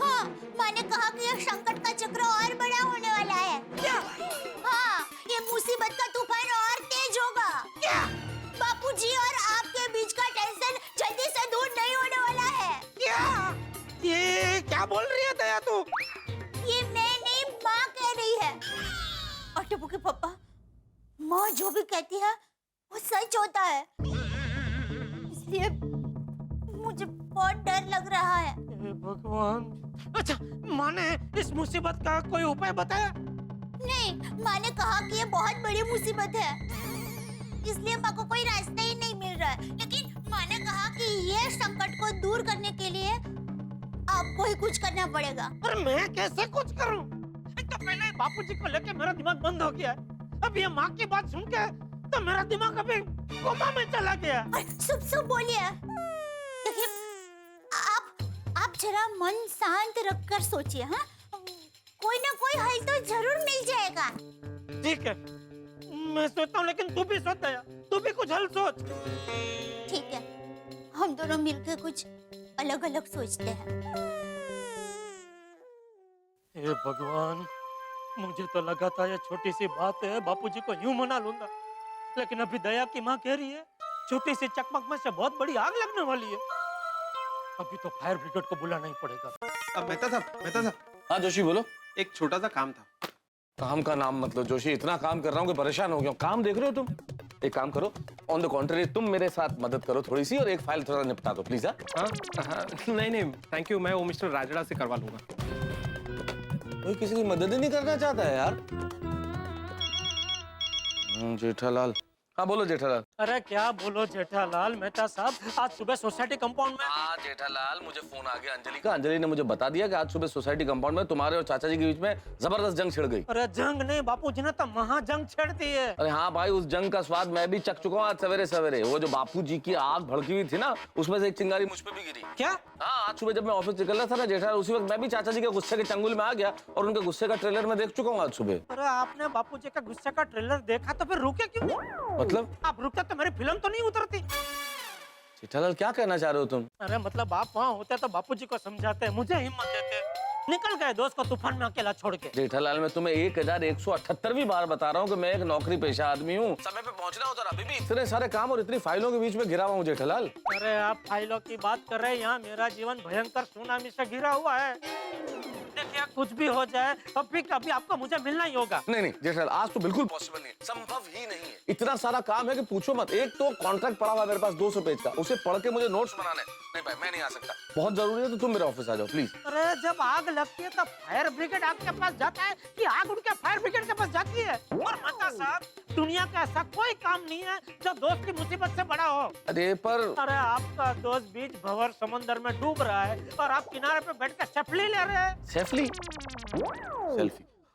हाँ, माँ ने कहा कि यह संकट का चक्र और बड़ा होने क्या बोल रही है दया तू? ये मैं नहीं, माँ कह रही है। और टप्पू के पापा, माँ जो भी कहती है वो सच होता है, इसलिए मुझे बहुत डर लग रहा है। भगवान। अच्छा, माँ ने इस मुसीबत का कोई उपाय बताया? नहीं, माँ ने कहा कि ये बहुत बड़ी मुसीबत है, इसलिए माँ को कोई रास्ता ही नहीं मिल रहा है। लेकिन माँ ने कहा कि ये संकट को दूर करने के लिए आपको ही कुछ करना पड़ेगा। पर मैं कैसे कुछ करूं? एक तो पहले बापूजी को लेके मेरा दिमाग बंद हो गया है। अब ये माँ की बात सुन के तो मेरा दिमाग अभी कोमा में चला गया। सुब बोलिए। देखिए, आप जरा मन शांत रखकर सोचिए। हाँ, कोई ना कोई हल तो जरूर मिल जाएगा। ठीक है, मैं सोचता हूँ, लेकिन तू भी सोच दया, तू भी कुछ हल सोच। ठीक है, हम दोनों मिलकर कुछ अलग अलग सोचते हैं। हे भगवान, मुझे तो लगा था ये छोटी सी बात है, बापूजी को यूं मना लूंगा, लेकिन अभी दया की माँ कह रही है छोटी सी चकमक में से बहुत बड़ी आग लगने वाली है। अभी तो फायर ब्रिगेड को बुलाना ही पड़ेगा। मेहता साहब। हाँ जोशी बोलो। एक छोटा सा काम था। काम का नाम मतलब जोशी, इतना काम कर रहा हूँ कि परेशान हो गया हूँ। काम देख रहे हो तुम? एक काम करो, ऑन द कॉन्ट्री तुम मेरे साथ मदद करो थोड़ी सी, और एक फाइल थोड़ा निपटा दो प्लीज। नहीं थैंक यू, मैं वो मिस्टर राजड़ा से करवा लूंगा। कोई किसी की मदद ही नहीं करना चाहता है यार। जेठालाल। हाँ बोलो जेठालाल। अरे क्या बोलो जेठालाल, मेहता साहब, आज सुबह सोसाइटी कंपाउंड में। हाँ जेठालाल, मुझे फोन आ गया अंजलि का। अंजलि ने मुझे बता दिया कि आज सुबह सोसाइटी कंपाउंड में तुम्हारे और चाचा जी के बीच में जबरदस्त जंग छिड़ गई। अरे जंग नहीं, बापूजी ने तो महाजंग छेड़ दी है। अरे हाँ भाई, उस जंग का स्वाद मैं भी चख चुका हूँ आज सवेरे सवेरे। वो जो बापूजी की आग भड़की हुई थी ना, उसमें से एक चिंगारी मुझ पे भी गिरी। क्या? हाँ, आज सुबह जब मैं ऑफिस निकल रहा था ना जेठालाल, उसी वक्त मैं भी चाचा जी के गुस्से के चंगुल में आ गया, और उनके गुस्से का ट्रेलर में देख चुका हूँ आज सुबह। अरे आपने बापूजी का गुस्से का ट्रेलर देखा तो फिर रुके क्यों नहीं? मतलब? आप रुकते तो मेरी फिल्म तो नहीं उतरती। जेठालाल क्या कहना चाह रहे हो तुम? अरे मतलब आप वहाँ होते तो बापूजी को समझाते, मुझे हिम्मत देते। निकल गए दोस्त को तूफान में अकेला छोड़ के। जेठालाल, मैं तुम्हें 1178वीं बार बता रहा हूँ कि मैं एक नौकरी पेशा आदमी हूँ। समय पे पहुँचना होता, अभी भी इतने सारे काम और इतनी फाइलों के बीच में घिरा हुआ हूँ जेठालाल। अरे आप फाइलों की बात कर रहे हैं, यहाँ मेरा जीवन भयंकर सुनामी से घिरा हुआ है। देखिए कुछ भी हो जाए, कभी कभी आपको मुझे मिलना ही होगा। नहीं जेठालाल, आज तो बिल्कुल पॉसिबल नहीं, संभव ही नहीं है। इतना सारा काम है कि पूछो मत। एक तो कॉन्ट्रैक्ट पड़ा हुआ है मेरे पास 200 पेज का, उसे पढ़ के मुझे नोट्स बनाने। नहीं भाई, मैं नहीं आ सकता, बहुत जरूरी है, तो तुम मेरे ऑफिस आ जाओ प्लीज। अरे जब आग लगती है तब फायर ब्रिगेड आपके पास जाता है कि आग उड़ के फायर ब्रिगेड के पास जाती है? और मेहता साहब, दुनिया का ऐसा कोई काम नहीं है जो दोस्त की मुसीबत से बड़ा हो। अरे आपका दोस्त बीच भंवर समंदर में डूब रहा है और आप किनारे पे बैठ कर सेल्फी ले रहे हैं। सेल्फी?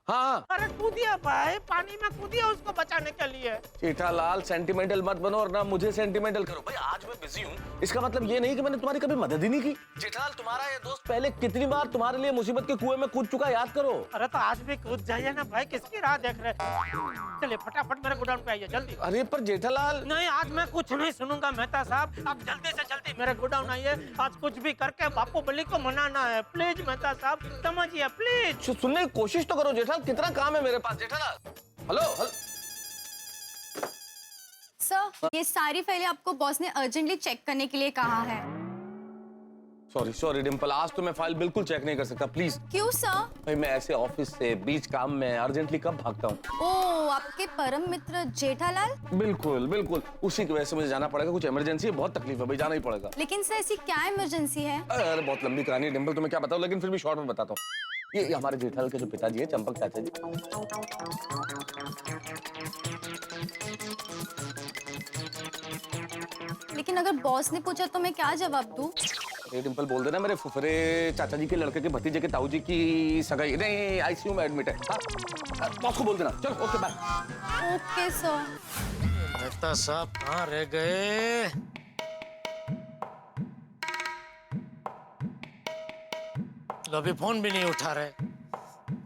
हाँ। अरे कूदिया भाई, पानी में कूदिया उसको बचाने के लिए। जेठालाल, सेंटिमेंटल मत बनो और ना मुझे सेंटिमेंटल करो। भाई आज मैं बिजी हूँ, इसका मतलब ये नहीं कि मैंने तुम्हारी कभी मदद ही नहीं की। जेठालाल, तुम्हारा ये दोस्त पहले कितनी बार तुम्हारे लिए मुसीबत के कुएं में कूद चुका, याद करो। अरे तो आज भी कूद जाइए ना भाई, किसकी राह देख रहे? चलिए फटाफट मेरे गोडाउन पे आइए जल्दी। अरे पर जेठालाल। नहीं, आज मैं कुछ नहीं सुनूंगा मेहता साहब, आप जल्दी से जल्दी मेरे गोडाउन आइए। आज कुछ भी करके बापू बली को मनाना है, प्लीज मेहता साहब, समझिए प्लीज। सुनने की कोशिश तो करो जेठालाल, कितना काम है मेरे पास। जेठालाल, हेलो। सर, ये सारी फाइलें आपको बॉस ने अर्जेंटली चेक करने के लिए कहा है। सॉरी डिम्पल, आज तो मैं फाइल बिल्कुल चेक नहीं कर सकता, प्लीज। क्यों सर? भाई मैं ऐसे ऑफिस से बीच काम में अर्जेंटली कब भागता हूँ। ओह, आपके परम मित्र जेठालाल? बिल्कुल उसी की वजह से मुझे जाना पड़ेगा। कुछ इमरजेंसी है, बहुत तकलीफ है भाई, जाना ही पड़ेगा। लेकिन सर ऐसी क्या इमरजेंसी है? अरे बहुत लंबी कहानी है डिम्पल, तुम्हें क्या बताऊं, लेकिन फिर भी शॉर्ट में बताता हूँ। ये हमारे जेठालाल के जो पिताजी है, चंपक चाचा जी। लेकिन अगर बॉस ने पूछा तो मैं क्या जवाब दूं? ये डिम्पल बोल देना मेरे फुफरे चाचा जी के लड़के के भतीजे के ताऊ जी की सगाई। नहीं, आईसीयू में एडमिट है। बॉस को बोल देना। चलो okay bye. Okay sir. Mehta साहब कहाँ रह गए? अभी फोन भी नहीं उठा रहे।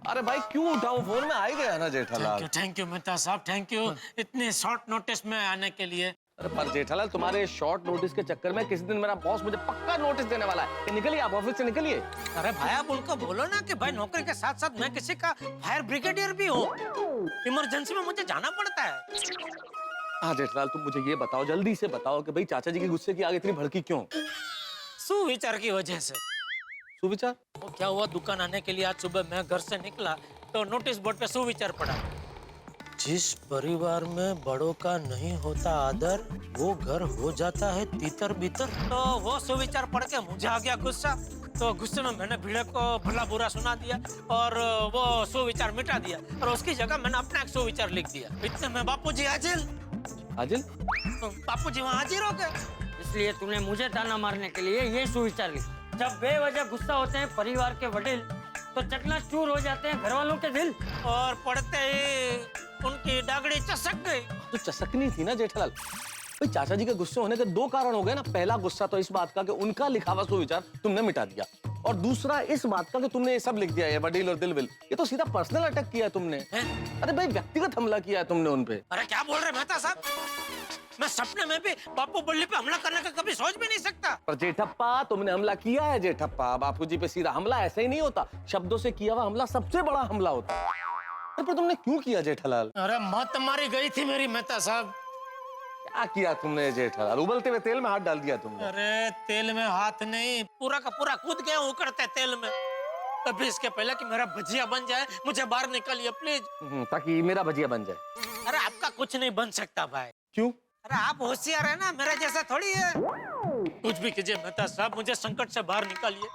अरे भाई क्यों उठाऊं, फोन में आ ही गया ना जेठालाल। थैंक यू मेहता साहब, थैंक यू इतने शॉर्ट नोटिस में आने के लिए। अरे पर जेठालाल, तुम्हारे शॉर्ट नोटिस के चक्कर में किसी दिन मेरा बॉस मुझे पक्का नोटिस देने वाला है कि निकलिए आप ऑफिस से निकलिए। अरे भाई आप उनको बोलो ना कि भाई नौकरी के साथ साथ मैं किसी का फायर ब्रिगेडियर भी हूँ, इमरजेंसी में मुझे जाना पड़ता है। हाँ जेठालाल, तुम मुझे ये बताओ, जल्दी से बताओ कि भाई चाचा जी के गुस्से की आग इतनी भड़की क्यों? सुविचार की वजह से। सुविचार? वो क्या हुआ, दुकान आने के लिए आज सुबह मैं घर से निकला तो नोटिस बोर्ड पे सुविचार पड़ा, जिस परिवार में बड़ों का नहीं होता आदर वो घर हो जाता है तीतर बीतर। तो वो सुविचार पढ़ के मुझे आ गया गुस्सा, तो गुस्से में मैंने भिड़े को भला बुरा सुना दिया और वो सुविचार मिटा दिया और उसकी जगह मैंने अपना एक सुविचार लिख दिया। इतने में बापूजी हाजिर। हाजिर? बापूजी वहाँ हाजिर हो गए। इसलिए तूने मुझे ताना मारने के लिए ये सुविचार लिखा। जब बेवजह गुस्सा होते हैं परिवार के वडील तो चकनाचूर हो जाते हैं घर वालों के दिल। और पढ़ते ही उनकी डागड़ी चसक गई। तो चसकनी थी ना जेठालाल। भाई चाचा जी के गुस्से होने के दो कारण हो गए ना। पहला गुस्सा तो इस बात का कि उनका लिखा हुआ सुविचार तुमने मिटा दिया, और दूसरा इस बात का कि तुमने ये सब लिख दिया है वडील और दिलविल। ये तो सीधा पर्सनल अटैक किया है तुमने। अरे भाई व्यक्तिगत हमला किया है तुमने उनपे। अरे क्या बोल रहे मेहता साहब, मैं सपने में भी बापू बुल्ली पे हमला करने का कभी सोच भी नहीं सकता। पर जेठप्पा तुमने हमला किया है जेठप्पा। बापूजी पे सीधा हमला ऐसे ही नहीं होता, शब्दों से किया हुआ हमला सबसे बड़ा हमला होता है। पर तुमने क्यों किया जेठालाल? अरे मत मारी गई थी मेरी मेहता साहब। क्या किया तुमने जेठालाल? उबलते हुए तेल में हाथ डाल दिया तुमने। अरे तेल में हाथ नहीं, पूरा का पूरा कूद गया उकड़ते तेल में। अभी इसके पहले कि मेरा भजिया बन जाए मुझे बाहर निकालिए प्लीज। ताकि मेरा भजिया बन जाए। अरे आपका कुछ नहीं बन सकता भाई। क्यों? अरे आप होशियार है ना, मेरा जैसा थोड़ी है। कुछ भी कीजिए मेहता साहब, मुझे संकट से बाहर निकालिए।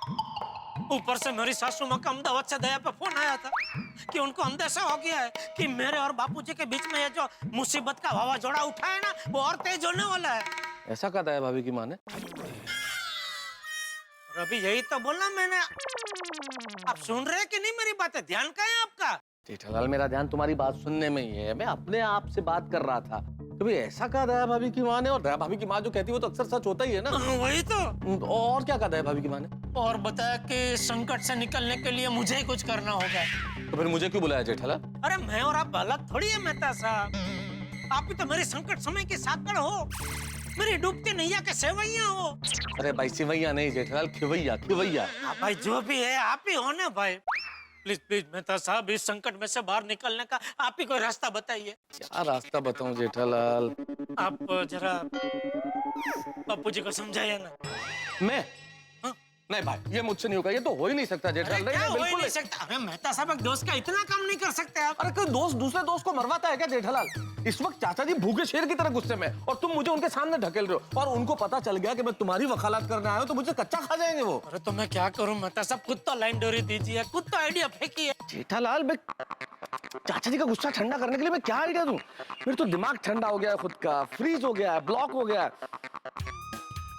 ऊपर से मेरी सासू माँ का अहमदाबाद से दया पे फोन आया था कि उनको अंदेशा हो गया है कि मेरे और बापूजी के बीच में ये जो मुसीबत का वावाजोड़ा उठा है ना वो और तेज होने वाला है। ऐसा कहा है भाभी की माँ ने? अभी यही तो बोला मैंने। आप सुन रहे हैं कि नहीं मेरी बातें? ध्यान का है आपका? जेठालाल मेरा ध्यान तुम्हारी बात सुनने में ही है। मैं अपने आप से बात कर रहा था। कभी ऐसा कहा दया भाभी की माँ ने? और दया भाभी की माँ जो कहती है वो तो अक्सर सच होता ही है ना। वही तो। और क्या कहा दया भाभी की माँ ने? और बताया कि संकट से निकलने के लिए मुझे ही कुछ करना होगा। तो फिर मुझे क्यों बुलाया जेठालाल? अरे मैं और आप अलग थोड़ी है मेहता साहब। आप भी तो मेरे संकट समय की साकड़ हो, मेरी डूबती नैया के सेवैया हो। अरे भाई सेवैया नहीं जेठालाल, खिवैया खिवैया। भाई जो भी है आप ही हो ना भाई। प्लीज प्लीज मेहता साहब, इस संकट में से बाहर निकलने का आप ही कोई रास्ता बताइए। क्या रास्ता बताऊं जेठालाल? आप जरा बापूजी को समझाइए ना। मैं? नहीं भाई ये मुझसे नहीं होगा, ये तो हो ही नहीं सकता जेठालाल। क्या हो ही नहीं सकता? अरे मेहता साहब एक दोस्त का इतना काम नहीं कर सकते आप। अरे कोई दोस्त दूसरे दोस्त को मरवाता है क्या जेठालाल? इस वक्त चाचा जी भूखे शेर की तरह गुस्से में, और तुम मुझे उनके सामने ढकेल रहे हो। और उनको पता चल गया कि मैं तुम्हारी वकालत करने आया हूं तो मुझे कच्चा खा जाएंगे वो। अरे तो मैं क्या करूं मेहता साहब, खुद तो लाइन डोरी दीजिए, खुद तो आइडिया फेंकिए। जेठालाल मैं चाचा जी का गुस्सा ठंडा करने के लिए मैं क्या आइडिया दूं? मेरा तो दिमाग ठंडा हो गया है, खुद का फ्रीज हो गया है, ब्लॉक हो गया है।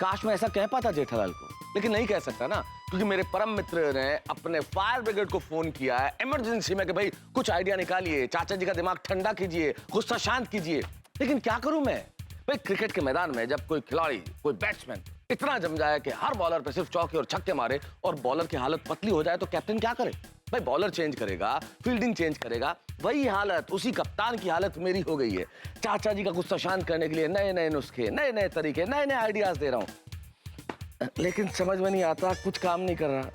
काश मैं ऐसा कह पाता जेठालाल को, लेकिन नहीं कह सकता ना, क्योंकि मेरे परम मित्र ने अपने फायर ब्रिगेड को फोन किया है इमरजेंसी में कि भाई कुछ आइडिया निकालिए, चाचा जी का दिमाग ठंडा कीजिए, गुस्सा शांत कीजिए। लेकिन क्या करूं मैं? भाई क्रिकेट के मैदान में जब कोई खिलाड़ी, कोई बैट्समैन इतना जम जाए कि हर बॉलर पे सिर्फ चौके और छक्के मारे और बॉलर की हालत पतली हो जाए तो कैप्टन क्या करे? भाई बॉलर चेंज करेगा, फील्डिंग चेंज करेगा। वही हालत, उसी कप्तान की हालत मेरी हो गई है। चाचा जी का गुस्सा शांत करने के लिए नए नए नुस्खे, नए नए तरीके, नए नए आइडियाज दे रहा हूं, लेकिन समझ में नहीं आता, कुछ काम नहीं कर रहा।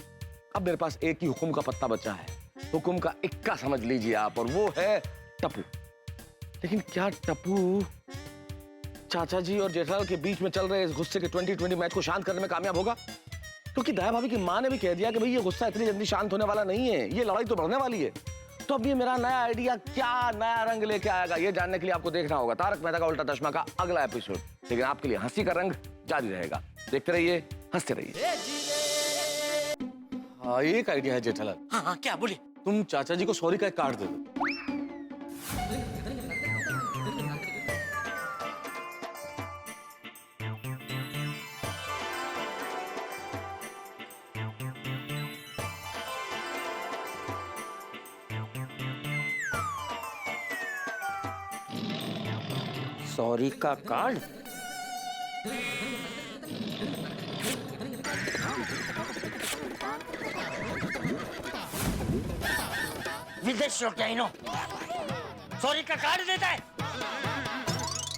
अब मेरे पास एक ही हुक्म का पत्ता बचा है, हुक्म का इक्का समझ लीजिए आप, और वो है टप्पू। लेकिन क्या टप्पू चाचा जी और जेठालाल के बीच में चल रहे इस गुस्से के 2020 मैच को शांत करने में कामयाब होगा? क्योंकि दया भाभी की माँ ने भी कह दिया कि भाई ये गुस्सा इतनी जल्दी शांत होने वाला नहीं है, ये लड़ाई तो बढ़ने वाली है। तो अब ये मेरा नया आइडिया क्या नया रंग लेके आएगा, ये जानने के लिए आपको देखना होगा तारक मेहता का उल्टा चश्मा का अगला एपिसोड। लेकिन आपके लिए हंसी का रंग जारी रहेगा, देखते रहिए, हंसते रहिए। हाँ एक आइडिया है जेठालाल। हाँ क्या बोलिए? तुम चाचा जी को सॉरी का एक कार्ड दे दो। सॉरी का कार्ड? विदेशियों क्या इनो सॉरी का कार्ड देता है?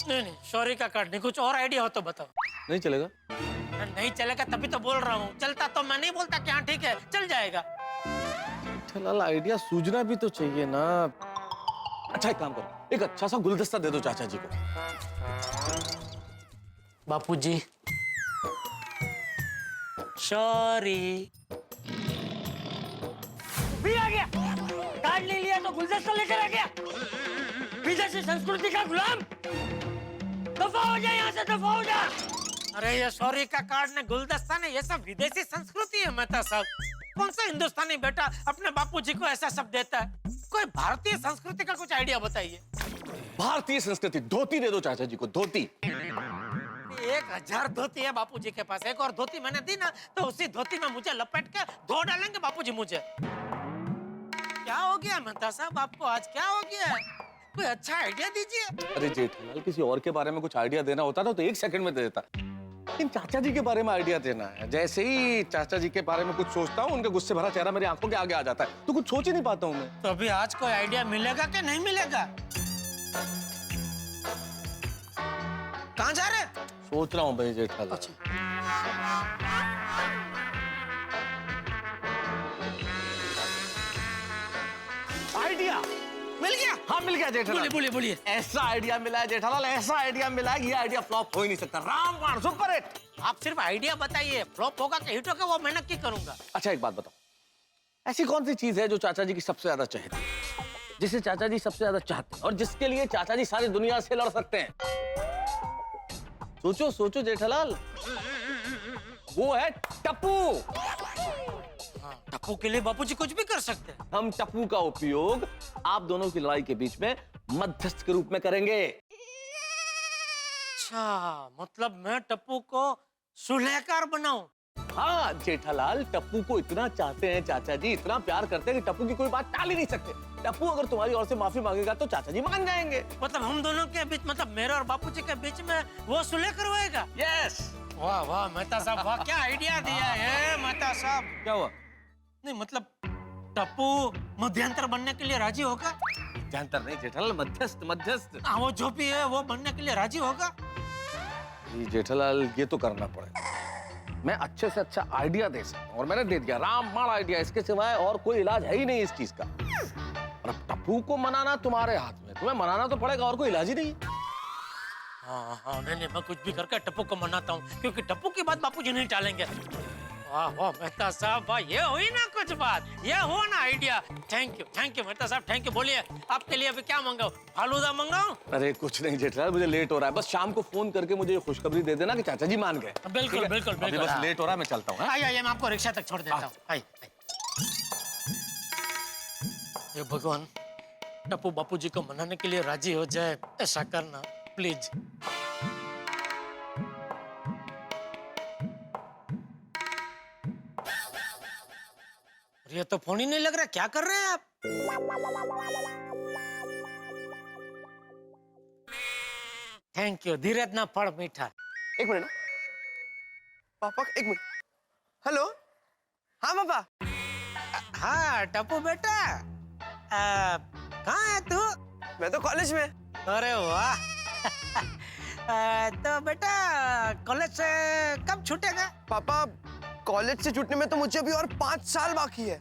नहीं सॉरी का कार्ड नहीं, कुछ और आइडिया हो तो बताओ। नहीं चलेगा? नहीं चलेगा तभी तो बोल रहा हूँ। चलता तो मैं नहीं बोलता कि हाँ ठीक है चल जाएगा। जेठालाल आइडिया सूझना भी तो चाहिए ना। अच्छा एक काम करो, एक अच्छा सा गुलदस्ता दे दो चाचा जी को। बापूजी सॉरी। भी आ गया, कार्ड नहीं लिया तो गुलदस्ता लेकर आ गया। विदेशी संस्कृति का गुलाम, दफा हो जा यहाँ से, दफा हो जा। अरे ये सॉरी का कार्ड ने गुलदस्ता ने, ये सब विदेशी संस्कृति है मेहता साहब। कौन सा हिंदुस्तानी बेटा अपने बापूजी को ऐसा सब देता है? कोई भारतीय संस्कृति का कुछ आइडिया बताइए। भारतीय संस्कृति, धोती दे दो चाचा जी को, धोती। 1000 धोती है बापूजी के पास, एक और धोती मैंने दी ना तो उसी धोती में मुझे लपेट के धो डालेंगे बापूजी मुझे। क्या हो गया मेहता साहब आपको आज, क्या हो गया? कोई अच्छा आइडिया दीजिए। अरे जेठालाल, किसी और के बारे में कुछ आइडिया देना होता ना तो 1 सेकंड में दे देता, लेकिन चाचा जी के बारे में आइडिया देना है। जैसे ही चाचा जी के बारे में कुछ सोचता हूँ, उनके गुस्से भरा चेहरा मेरी आंखों के आगे आ जाता है, तो कुछ सोच ही नहीं पाता हूँ मैं। तो अभी आज कोई आइडिया मिलेगा कि नहीं मिलेगा? कहाँ जा रहे? सोच रहा हूँ भाई जेठालाल। आइडिया मिल गया? हाँ मिल गया जेठालाल। बोलिए बोलिए। ऐसा आइडिया मिला है जेठालाल, ऐसा आइडिया मिला है, ये आइडिया फ्लॉप हो ही नहीं सकता। रामबाण सुपर हिट। आप सिर्फ आइडिया बताइए, फ्लॉप होगा कि हिट होगा वो मैं नक्की करूंगा। अच्छा एक बात बताओ, ऐसी कौन सी चीज है जो चाचा जी की सबसे ज्यादा चाहते हैं, जिसे चाचा जी सबसे ज्यादा चाहते हैं और जिसके लिए चाचा जी सारी दुनिया से लड़ सकते हैं? सोचो सोचो जेठालाल। वो है टप्पू। टप्पू के लिए बापूजी कुछ भी कर सकते हैं। हम टप्पू का उपयोग आप दोनों की लड़ाई के बीच में मध्यस्थ के रूप में करेंगे। अच्छा, मतलब मैं टप्पू को सुलहकार बनाऊं? हाँ जेठालाल, टप्पू को इतना चाहते हैं चाचा जी, इतना प्यार करते हैं कि टप्पू की कोई बात टाल ही नहीं सकते। टप्पू अगर तुम्हारी ओर से माफी मांगेगा तो चाचा जी मान जाएंगे। मतलब हम दोनों के बीच, मतलब मेरे और बापूजी के बीच में वो सुलह करवाएगा? यस। वाह वाह मेहता साहब, वाह क्या आइडिया दिया है मेहता साहब। क्या हुआ? नहीं मतलब टप्पू मध्यंतर बनने के लिए राजी होगा? मध्यंतर नहीं जेठालाल, मध्यस्थ मध्यस्थ। हाँ वो जो भी है वो बनने के लिए राजी होगा? जेठालाल ये तो करना पड़ेगा। मैं अच्छे से अच्छा आइडिया दे सकता हूँ और मैंने दे दिया, रामबाण आइडिया। इसके सिवाय और कोई इलाज है ही नहीं इस चीज का। और अब टप्पू को मनाना तुम्हारे हाथ में, तुम्हें मनाना तो पड़ेगा, और कोई इलाज ही नहीं। हाँ हाँ नहीं मैं कुछ भी करके टप्पू को मनाता हूँ, क्योंकि टप्पू की बात बापूजी नहीं टालेंगे। वाह वाह मेहता साहब, वाह ये हुई ना कुछ बात, ये हुआ ना आइडिया। थैंक यू मेहता साहब, थैंक यू। बोलिए आपके लिए अभी क्या मंगाऊं? फालूदा मंगाऊं? अरे कुछ नहीं जेठालाल, मुझे लेट हो रहा है, बस शाम को फोन करके मुझे ये खुशखबरी दे देना कि चाचा जी मान गए। बिल्कुल बिल्कुल बिल्कुल। बस लेट हो रहा है, मैं चलता हूँ। आइए मैं आपको रिक्शा तक छोड़ देता हूँ। आइए। हे भगवान, टप्पू बापूजी को मनाने के लिए राजी हो जाए, ऐसा करना प्लीज। ये तो फोन ही नहीं लग रहा, क्या कर रहे हैं आप? Thank you. धीरज ना फड़ मीठा। एक मिनट पापा, एक मिनट। हेलो, हाँ पापा। हाँ टप्पू बेटा, कहाँ है तू? मैं तो कॉलेज में। अरे वाह। तो बेटा कॉलेज से कब छूटेगा? पापा कॉलेज से छूटने में तो मुझे अभी और 5 साल बाकी है।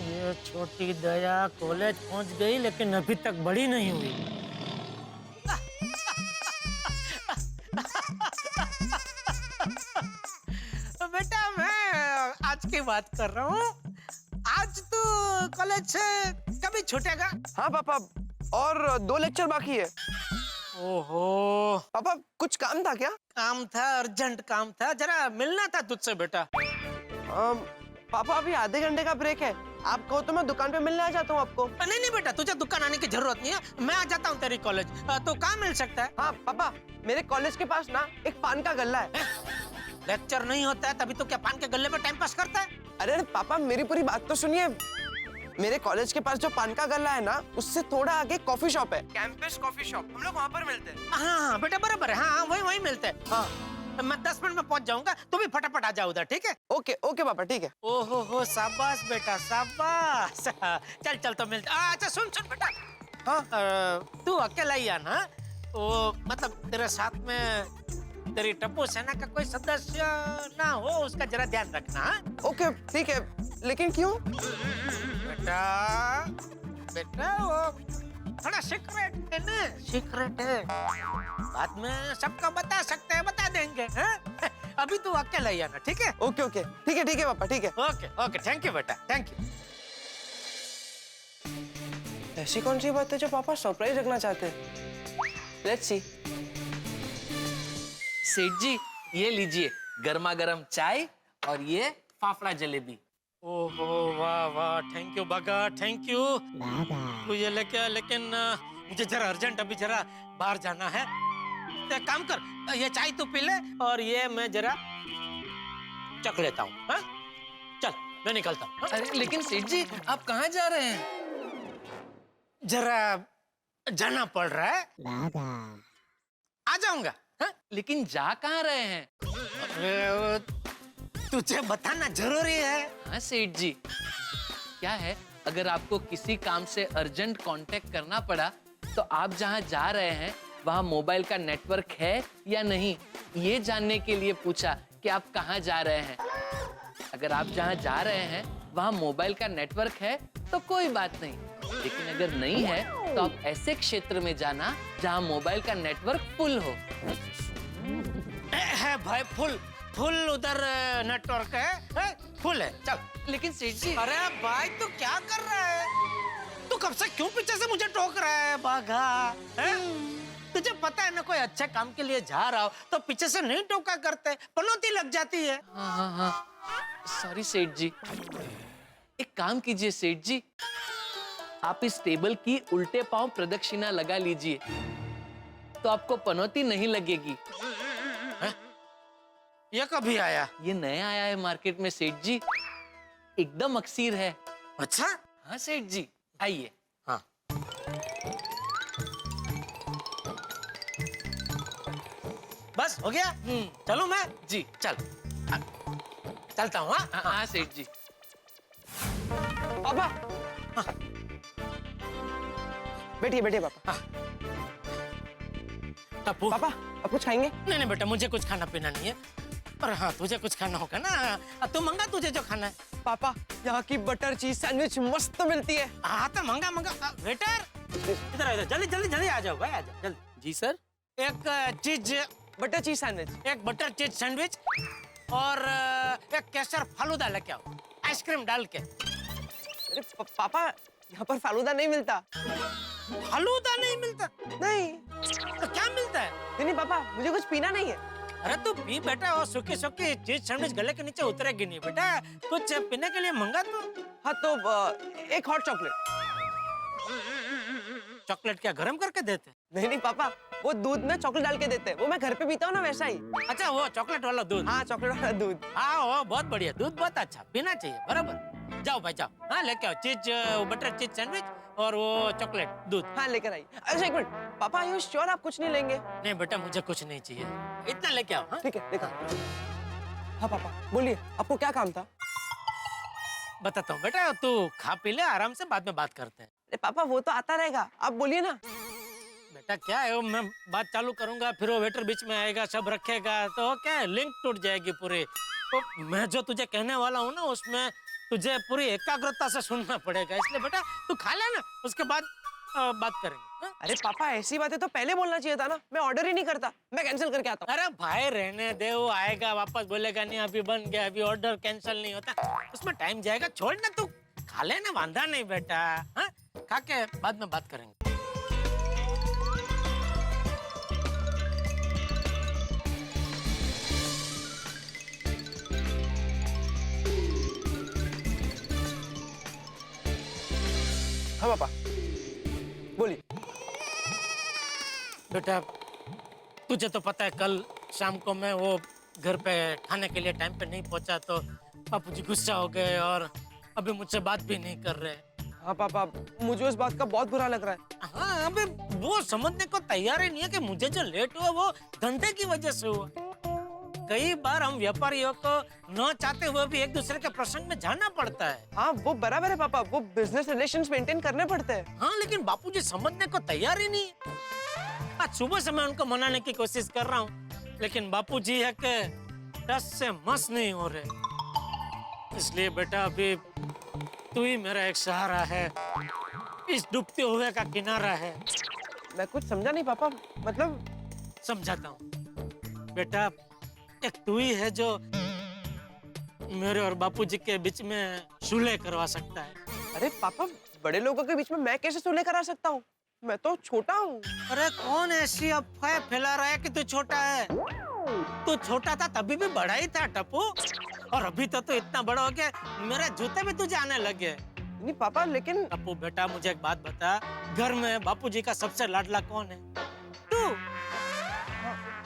ये छोटी दया कॉलेज पहुंच गई लेकिन अभी तक बड़ी नहीं हुई। बेटा मैं आज की बात कर रहा हूँ। आज तू कॉलेज से कभी छूटेगा? हाँ पापा, और 2 लेक्चर बाकी है। ओहो पापा, कुछ काम था क्या? काम था, अर्जेंट काम था, जरा मिलना था तुझसे बेटा। पापा अभी आधे घंटे का ब्रेक है, आप कहो तो मैं दुकान पे मिलने आ जाता हूँ आपको। नहीं बेटा, तुझे दुकान आने की जरूरत नहीं है, मैं आ जाता हूँ तेरी कॉलेज। तो कहाँ मिल सकता है? हाँ पापा, मेरे कॉलेज के पास ना एक पान का गल्ला है। लेक्चर नहीं होता है तभी तो क्या पान के गल्ले पे टाइम पास करता है? अरे पापा मेरी पूरी बात तो सुनिए। मेरे कॉलेज के पास जो पान का गल्ला है ना, उससे थोड़ा आगे कॉफी शॉप है, कैंपस कॉफी शॉप। हम लोग वहाँ पर मिलते हैं। हाँ बेटा बराबर है, हाँ वही मिलते हैं। हाँ मैं 10 मिनट में पहुंच जाऊंगा, तू भी फटाफट आ जा उधर, ठीक है? ओके ओके पापा, ठीक है। ओहो हो शाबाश बेटा शाबाश। चल तो मिलते। अच्छा सुन बेटा, हाँ तू अकेला ही आना। वो मतलब तेरे साथ में तेरी टप्पू सेना का कोई सदस्य ना हो, उसका जरा ध्यान रखना। ओके ठीक है, लेकिन क्यों? बेटा वो थोड़ा सीक्रेट है ना, सीक्रेट है। बाद में सबको बता सकते हैं, बता देंगे। अभी तू अकेला ही आना, ठीक है? ओके ठीक है पापा, ठीक है। ओके थैंक यू बेटा, थैंक यू। ऐसी कौन सी बात है जो पापा सरप्राइज रखना चाहते हैं? Let's see. सेठ जी, ये लीजिए गर्मा गर्म चाय और ये फाफड़ा जलेबी। ओहो वाह वाह, थैंक यू बागा, थैंक यू। तू ये लेके आ, लेकिन मुझे जरा अर्जेंट अभी जरा बाहर जाना है। तो एक काम कर, ये चाय तू पी ले और ये मैं जरा चख लेता हूँ। हाँ? चल मैं निकलता हूँ। अरे लेकिन सेठ जी, आप कहाँ जा रहे हैं? जरा जाना पड़ रहा है, आ जाऊंगा। हाँ? लेकिन जा कहाँ रहे हैं? अरे वो तुझे बताना जरूरी है। हाँ सेठ जी, क्या है, अगर आपको किसी काम से अर्जेंट कांटेक्ट करना पड़ा तो आप जहाँ जा रहे हैं वहाँ मोबाइल का नेटवर्क है या नहीं, ये जानने के लिए पूछा कि आप कहाँ जा रहे हैं। अगर आप जहाँ जा रहे हैं वहाँ मोबाइल का नेटवर्क है तो कोई बात नहीं, लेकिन अगर नहीं है तो आप ऐसे क्षेत्र में जाना जहाँ मोबाइल का नेटवर्क फुल हो। है भाई, फुल उधर नेटवर्क है, फुल है। चल। लेकिन सेठ जी, अरे भाई तू क्या कर रहा है? तू कब से क्यों पीछे से मुझे टोक रहा है बाघा? तुझे पता है ना, कोई अच्छे काम के लिए जा रहा हो तो पीछे से नहीं टोका करते, पनौती लग जाती है। हाँ, सॉरी सेठ जी। एक काम कीजिए सेठ जी, आप इस टेबल की उल्टे पांव प्रदक्षिणा लगा लीजिए तो आपको पनौती नहीं लगेगी। ये कभी आया? ये नया आया है मार्केट में सेठ जी, एकदम अक्सीर है। अच्छा? हाँ सेठ जी, आइए। हाँ। बस हो गया? चलूं मैं? जी चल, चलता हूँ। हाँ सेठ जी। पापा बैठिए बैठिए पापा। टप्पू, पापा आप कुछ खाएंगे? नहीं बेटा, मुझे कुछ खाना पीना नहीं है। और हाँ, तुझे कुछ खाना होगा ना, अब तू मंगा, तुझे जो खाना है। पापा यहाँ की बटर चीज सैंडविच मस्त मिलती है। हाँ तो मंगा। वेटर इधर जल्दी आ जाओ भाई, आ जाओ जल्दी। जी सर। एक चीज बटर चीज सैंडविच, एक बटर चीज सैंडविच और एक केसर फालूदा लेके आओ, आइसक्रीम डाल के। अरे पापा यहाँ पर फालूदा नहीं मिलता। फालूदा नहीं मिलता? नहीं। तो क्या मिलता है? नहीं पापा, मुझे कुछ पीना नहीं है। अरे तू पी बेटा, और सूखी चीज सैंडविच गले के नीचे उतरेगी नहीं बेटा। कुछ पीने के लिए मंगा तू। हाँ तो एक हॉट चॉकलेट। चॉकलेट क्या गरम करके देते? नहीं पापा, वो दूध में चॉकलेट डाल के देते हैं, वो मैं घर पे पीता हूँ ना, वैसा ही। अच्छा, वो चॉकलेट वाला दूध? हाँ चॉकलेट वाला दूध। हाँ वो बहुत बढ़िया, दूध बहुत अच्छा, पीना चाहिए। बराबर, जाओ भाई जाओ। हाँ लेके आओ चीज, बटर चीज सैंडविच और वो चॉकलेट दूध। हाँ लेकर आई। अच्छा एक मिनट, पापा आर यू श्योर आप कुछ नहीं लेंगे? नहीं बेटा, मुझे कुछ नहीं चाहिए, इतना लेके आओ। ठीक है लेकर। हाँ पापा बोलिए, आपको क्या काम था? बताता हूँ बेटा, तू खा पी ले, आराम से बाद में बात करते हैं। अरे पापा वो तो आता रहेगा, आप बोलिए ना। बेटा क्या है, वो मैं बात चालू करूंगा, फिर वो वेटर बीच में आएगा, सब रखेगा, तो क्या है, लिंक टूट जाएगी पूरी। तो मैं जो तुझे कहने वाला हूँ ना, उसमें तुझे पूरी एकाग्रता से सुनना पड़ेगा। इसलिए बेटा तू खा ले ना, उसके बाद बात करेंगे। अरे पापा ऐसी बातें तो पहले बोलना चाहिए था ना, मैं ऑर्डर ही नहीं करता, मैं कैंसिल करके आता हूँ। अरे भाई रहने दे, वो आएगा वापस बोलेगा नहीं अभी बन गया, अभी ऑर्डर कैंसिल नहीं होता, उसमें टाइम जाएगा। छोड़ ना, तू खा ले ना, वांधा नहीं बेटा। हाँ खा के बाद में बात करेंगे। हाँ पापा बोलिए। बेटा तुझे तो पता है, कल शाम को मैं वो घर पे खाने के लिए टाइम पे नहीं पहुंचा तो बापूजी गुस्सा हो गए और अभी मुझसे बात भी नहीं कर रहे। हाँ पापा, मुझे उस बात का बहुत बुरा लग रहा है। हाँ, अबे वो समझने को तैयार ही नहीं है कि मुझे जो लेट हुआ वो धंधे की वजह से हुआ। कई बार हम व्यापारियों को न चाहते हुए भी एक दूसरे के प्रसंग में जाना पड़ता है। हाँ वो बराबर है पापा, वो बिजनेस रिलेशंस मेंटेन करने पड़ते हैं। हाँ लेकिन बापूजी समझने को तैयार ही नहीं है। आज सुबह से मैं उनको मनाने की कोशिश कर रहा हूँ, लेकिन बापूजी है कि टस से मस नहीं हो रहे। इसलिए बेटा अभी तू ही मेरा एक सहारा है, इस डूबते हुए का किनारा है। मैं कुछ समझा नहीं पापा, मतलब समझाता हूँ बेटा, एक तू ही है जो मेरे और बापूजी के बीच में सुलह करवा सकता है। अरे पापा बड़े लोगों के बीच में मैं कैसे सुलह करा सकता हूँ? मैं तो छोटा हूँ। अरे कौन ऐसी अफवाह फैला रहा है कि तू छोटा है? तू छोटा था तभी भी बड़ा ही था टप्पू, और अभी तो तू इतना बड़ा हो गया मेरे जूते भी तुझे आने लगे। नहीं पापा, लेकिन टप्पू बेटा मुझे एक बात बता, घर में बापूजी का सबसे लाडला कौन है? तू।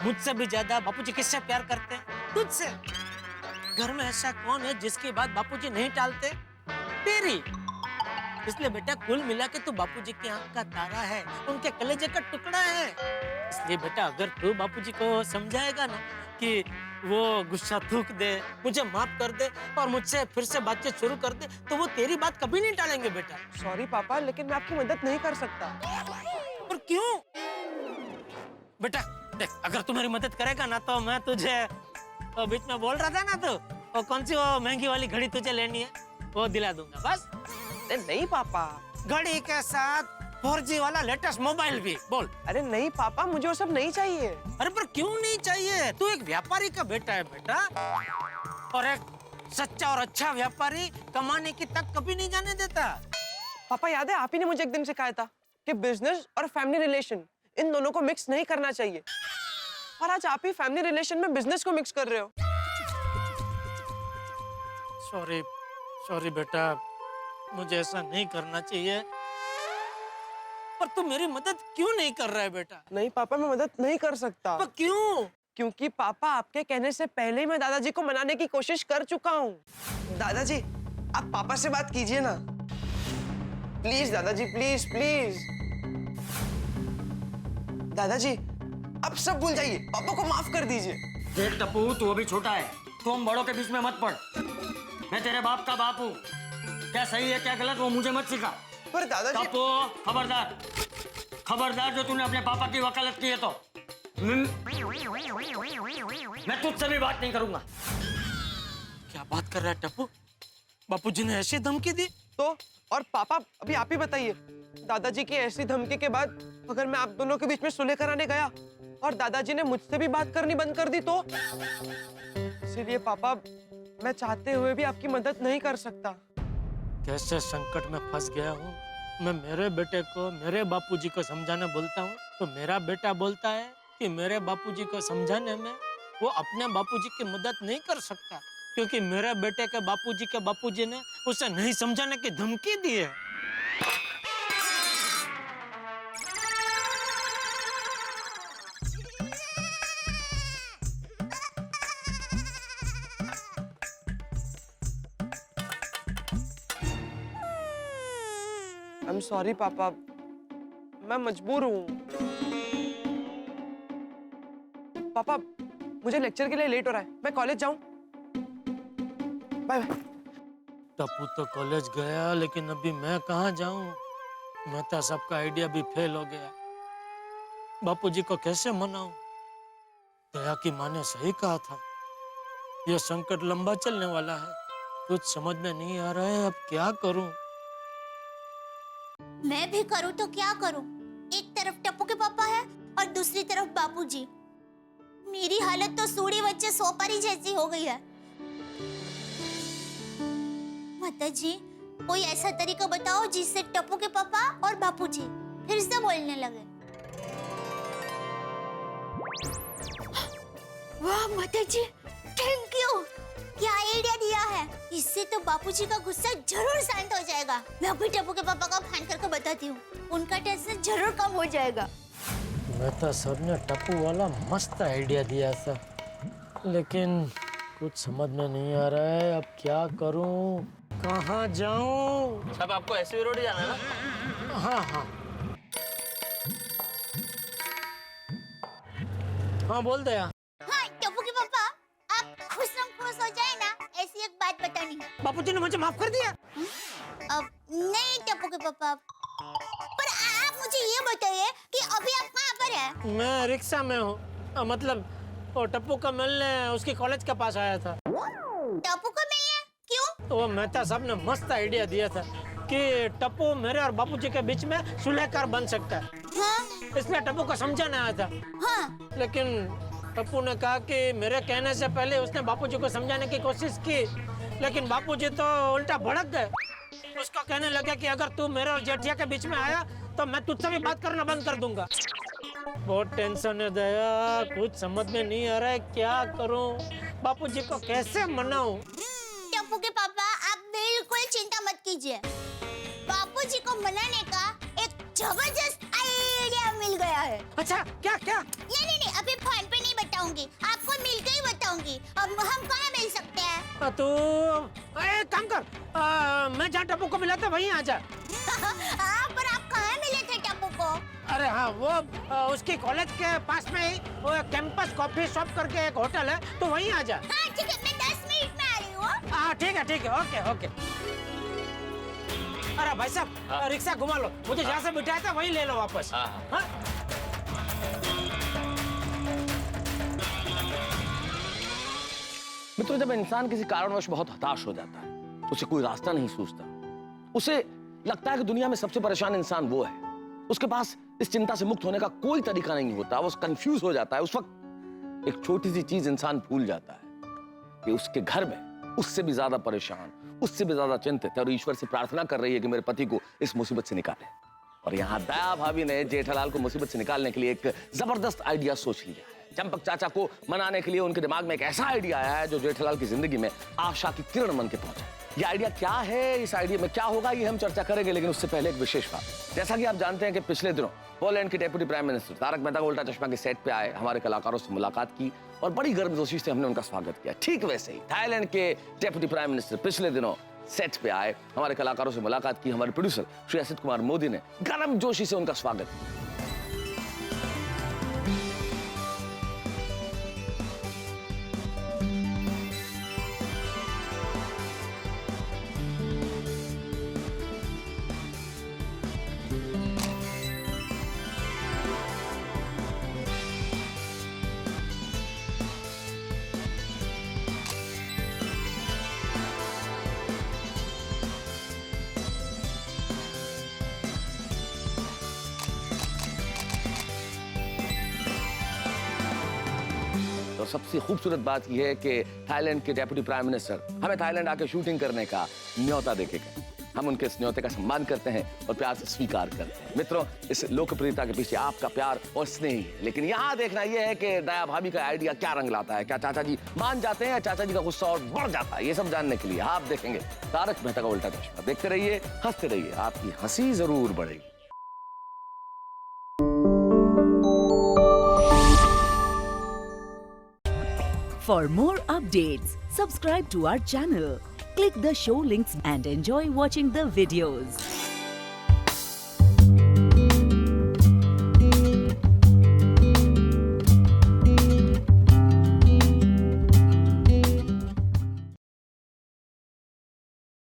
मुझसे भी ज्यादा बापूजी किससे प्यार करते हैं? तुझसे। घर में ऐसा कौन है जिसकी बात बापूजी नहीं टालते? तेरी। इसलिए बेटा कुल मिला के तू बापूजी की आंख का तारा है, उनके कलेजे का टुकड़ा है। इसलिए बेटा अगर तू बापूजी को समझाएगा ना कि वो गुस्सा थूक दे, मुझे माफ कर दे और मुझसे फिर से बातचीत शुरू कर दे, तो वो तेरी बात कभी नहीं टालेंगे बेटा। सॉरी पापा, लेकिन मैं आपकी मदद नहीं कर सकता। पर क्यों? बेटा देख, अगर तू मेरी मदद करेगा ना तो मैं तुझे बीच में बोल रहा था ना तू, और कौन सी वो महंगी वाली घड़ी तुझे लेनी है वो दिला दूंगा बस। नहीं पापा, घड़ी के साथ 4G वाला लेटेस्ट मोबाइल भी। बोल। अरे नहीं पापा, मुझे वो सब नहीं चाहिए। अरे पर क्यों नहीं चाहिए? तू एक व्यापारी का बेटा है बेटा, और एक सच्चा और अच्छा व्यापारी कमाने की तक कभी नहीं जाने देता। पापा याद है आप ही ने मुझे एक दिन सिखाया था कि बिजनेस और फैमिली रिलेशन इन दोनों को मिक्स नहीं करना चाहिए, और आज आप ही फैमिली रिलेशन में बिजनेस को मिक्स कर रहे हो। सॉरी सॉरी बेटा, मुझे ऐसा नहीं करना चाहिए। पर तू मेरी मदद क्यों नहीं कर रहा है बेटा? नहीं पापा, मैं मदद नहीं कर सकता। पर क्यों? क्योंकि पापा आपके कहने से पहले ही मैं दादाजी को मनाने की कोशिश कर चुका हूँ। दादाजी आप पापा से बात कीजिए ना, प्लीज दादाजी, प्लीज प्लीज। दादाजी अब सब भूल जाइए, पापा को माफ कर दीजिए। देख टप्पू, तू अभी छोटा है, तू हम बड़ों के बीच में मत पड़। मैं तेरे बाप का बाप हूँ, क्या सही है क्या गलत वो मुझे मत सिखा। पर दादाजी। टप्पू खबरदार, खबरदार जो तूने अपने पापा की वकालत की है तो मैं तुझसे भी बात नहीं करूंगा। क्या बात कर रहा है टप्पू? बापूजी ने ऐसी धमकी दी? तो और पापा अभी आप ही बताइए, दादाजी की ऐसी धमकी के बाद अगर मैं आप दोनों के बीच में सुलह कराने गया और दादाजी ने मुझसे भी बात करनी बंद कर दी तो? इसीलिए पापा मैं चाहते हुए भी आपकी मदद नहीं कर सकता। कैसे संकट में फंस गया हूँ मैं। मेरे बेटे को मेरे बापूजी को समझाने बोलता हूँ तो मेरा बेटा बोलता है कि मेरे बापूजी को समझाने में वो अपने बापूजी की मदद नहीं कर सकता, क्योंकि मेरे बेटे के बापूजी ने उसे नहीं समझाने की धमकी दी है। आई एम सॉरी पापा, मैं मजबूर हूँ। पापा मुझे लेक्चर के लिए लेट हो रहा है, मैं कॉलेज जाऊँ? Bye bye. टप्पू तो कॉलेज गया, लेकिन अभी मैं कहाँ जाऊँ? मेहता साहब का आइडिया भी फेल हो गया। बापूजी को कैसे मनाऊं? दया की माँ ने सही कहा था, यह संकट लंबा चलने वाला है। कुछ समझ में नहीं आ रहा है, अब क्या करूं? मैं भी करूं तो क्या करूं? एक तरफ टप्पू के पापा है और दूसरी तरफ बापूजी। मेरी हालत तो सूढ़ी बच्चे सोपारी जैसी हो गई है। माताजी कोई ऐसा तरीका बताओ जिससे टप्पू के पापा और बापूजी फिर से बोलने लगे। वाह माताजी, थैंक यू। क्या आइडिया दिया है, इससे तो बापूजी का गुस्सा जरूर शांत हो जाएगा। मैं अभी टप्पू के पापा को फोन करके बताती हूँ, उनका टेंशन जरूर कम हो जाएगा। मेहता साहब ने टप्पू वाला मस्त आइडिया दिया था, लेकिन कुछ समझ में नहीं आ रहा है, अब क्या करूं? कहाँ जाऊं? अब आपको एसवी रोड जाना है ना? हाँ हाँ हाँ, बोल दे। हाँ टप्पू के पापा, आप खुश हो जाए ना, ऐसी एक बात बतानी है। बापूजी ने मुझे माफ कर दिया? अब नहीं टप्पू के पापा, पर आप मुझे ये बताइए कि अभी आप कहाँ पर हैं? मैं रिक्शा में हूँ, मतलब वो टप्पू को मिलने उसकी कॉलेज के पास आया था। टप्पू को मिलने? क्यों? तो वो मेहता साहब ने मस्त आइडिया दिया था कि टप्पू मेरे और बापूजी के बीच में सुलहकार बन सकता है। हाँ? इसलिए टप्पू को समझाने आया था। हाँ? लेकिन टप्पू ने कहा कि मेरे कहने से पहले उसने बापूजी को समझाने की कोशिश की, लेकिन बापूजी तो उल्टा भड़क गए। उसको कहने लगे कि अगर तू मेरे और जेठिया के बीच में आया तो मैं तुझसे भी बात करना बंद कर दूंगा। बहुत टेंशन है दया, कुछ समझ में नहीं आ रहा है क्या करूं, बापूजी को कैसे मनाऊं। टप्पू के पापा आप बिल्कुल चिंता मत कीजिए, बापूजी को मनाने का एक जबरदस्त आइडिया मिल गया है। अच्छा क्या क्या? नहीं अभी फोन पे नहीं बताऊंगी, आपको मिलकर ही बताऊंगी। अब हम कहाँ मिल सकते हैं? तू एक काम कर, मैं जहाँ टप्पू को मिला था वहीं आ जा। पर आप कहाँ मिले थे टप्पू को? अरे हाँ, वो उसकी कॉलेज के पास में ही वो कैंपस कॉफी शॉप करके एक होटल है, तो वहीं आ जा। हाँ ठीक है, मैं 10 मिनट में आ रही हूँ। हाँ ठीक है, ओके ओके। अरे भाई साहब रिक्शा घुमा लो, मुझे जहाँ से बिठाया था वहीं ले लो वापस। हाँ? मित्रों, जब इंसान किसी कारणवश बहुत हताश हो जाता है, उसे कोई रास्ता नहीं सूझता, उसे लगता है कि दुनिया में सबसे परेशान इंसान वो है, उसके पास इस चिंता से मुक्त होने का कोई तरीका नहीं होता, वो कंफ्यूज हो जाता है। उस वक्त एक छोटी सी चीज इंसान भूल जाता है कि उसके घर में उससे भी ज्यादा परेशान, उससे भी ज्यादा चिंतित है और ईश्वर से प्रार्थना कर रही है कि मेरे पति को इस मुसीबत से निकाले। और यहाँ दया भाभी ने जेठालाल को मुसीबत से निकालने के लिए एक जबरदस्त आइडिया सोच लिया है। चंपक चाचा को मनाने के लिए उनके दिमाग में एक ऐसा आइडिया आया है जो जेठालाल की जिंदगी में आशा की किरण बन के पहुंचा। ये आइडिया क्या है, इस आइडिया में क्या होगा, ये हम चर्चा करेंगे, लेकिन उससे पहले एक विशेष बात। जैसा कि आप जानते हैं कि पिछले दिनों पोलैंड के deputy prime minister Taarak Mehta Ka Ooltah चश्मा के सेट पे आए, हमारे कलाकारों से मुलाकात की और बड़ी गर्मजोशी से हमने उनका स्वागत किया। ठीक वैसे ही थाईलैंड के डेप्यूटी प्राइम मिनिस्टर पिछले दिनों सेट पे आए, हमारे कलाकारों से मुलाकात की। हमारे प्रोड्यूसर श्री असित कुमार मोदी ने गर्मजोशी से उनका स्वागत किया। और सबसे खूबसूरत बात यह है कि थाईलैंड के डेप्यूटी प्राइम मिनिस्टर हमें थाईलैंड आके शूटिंग करने का न्योता देके गए। हम उनके इस न्योते का सम्मान करते हैं और प्यार से स्वीकार करते हैं। मित्रों, इस लोकप्रियता के पीछे आपका प्यार और स्नेह है, लेकिन यहाँ देखना यह है कि दया भाभी का आइडिया क्या रंग लाता है। क्या चाचा जी मान जाते हैं या चाचा जी का गुस्सा और बढ़ जाता है? ये सब जानने के लिए आप देखेंगे तारक मेहता का उल्टा चश्मा। देखते रहिए, हंसते रहिए, आपकी हंसी जरूर बढ़ेगी। For more updates, subscribe to our channel, click the show links and enjoy watching the videos.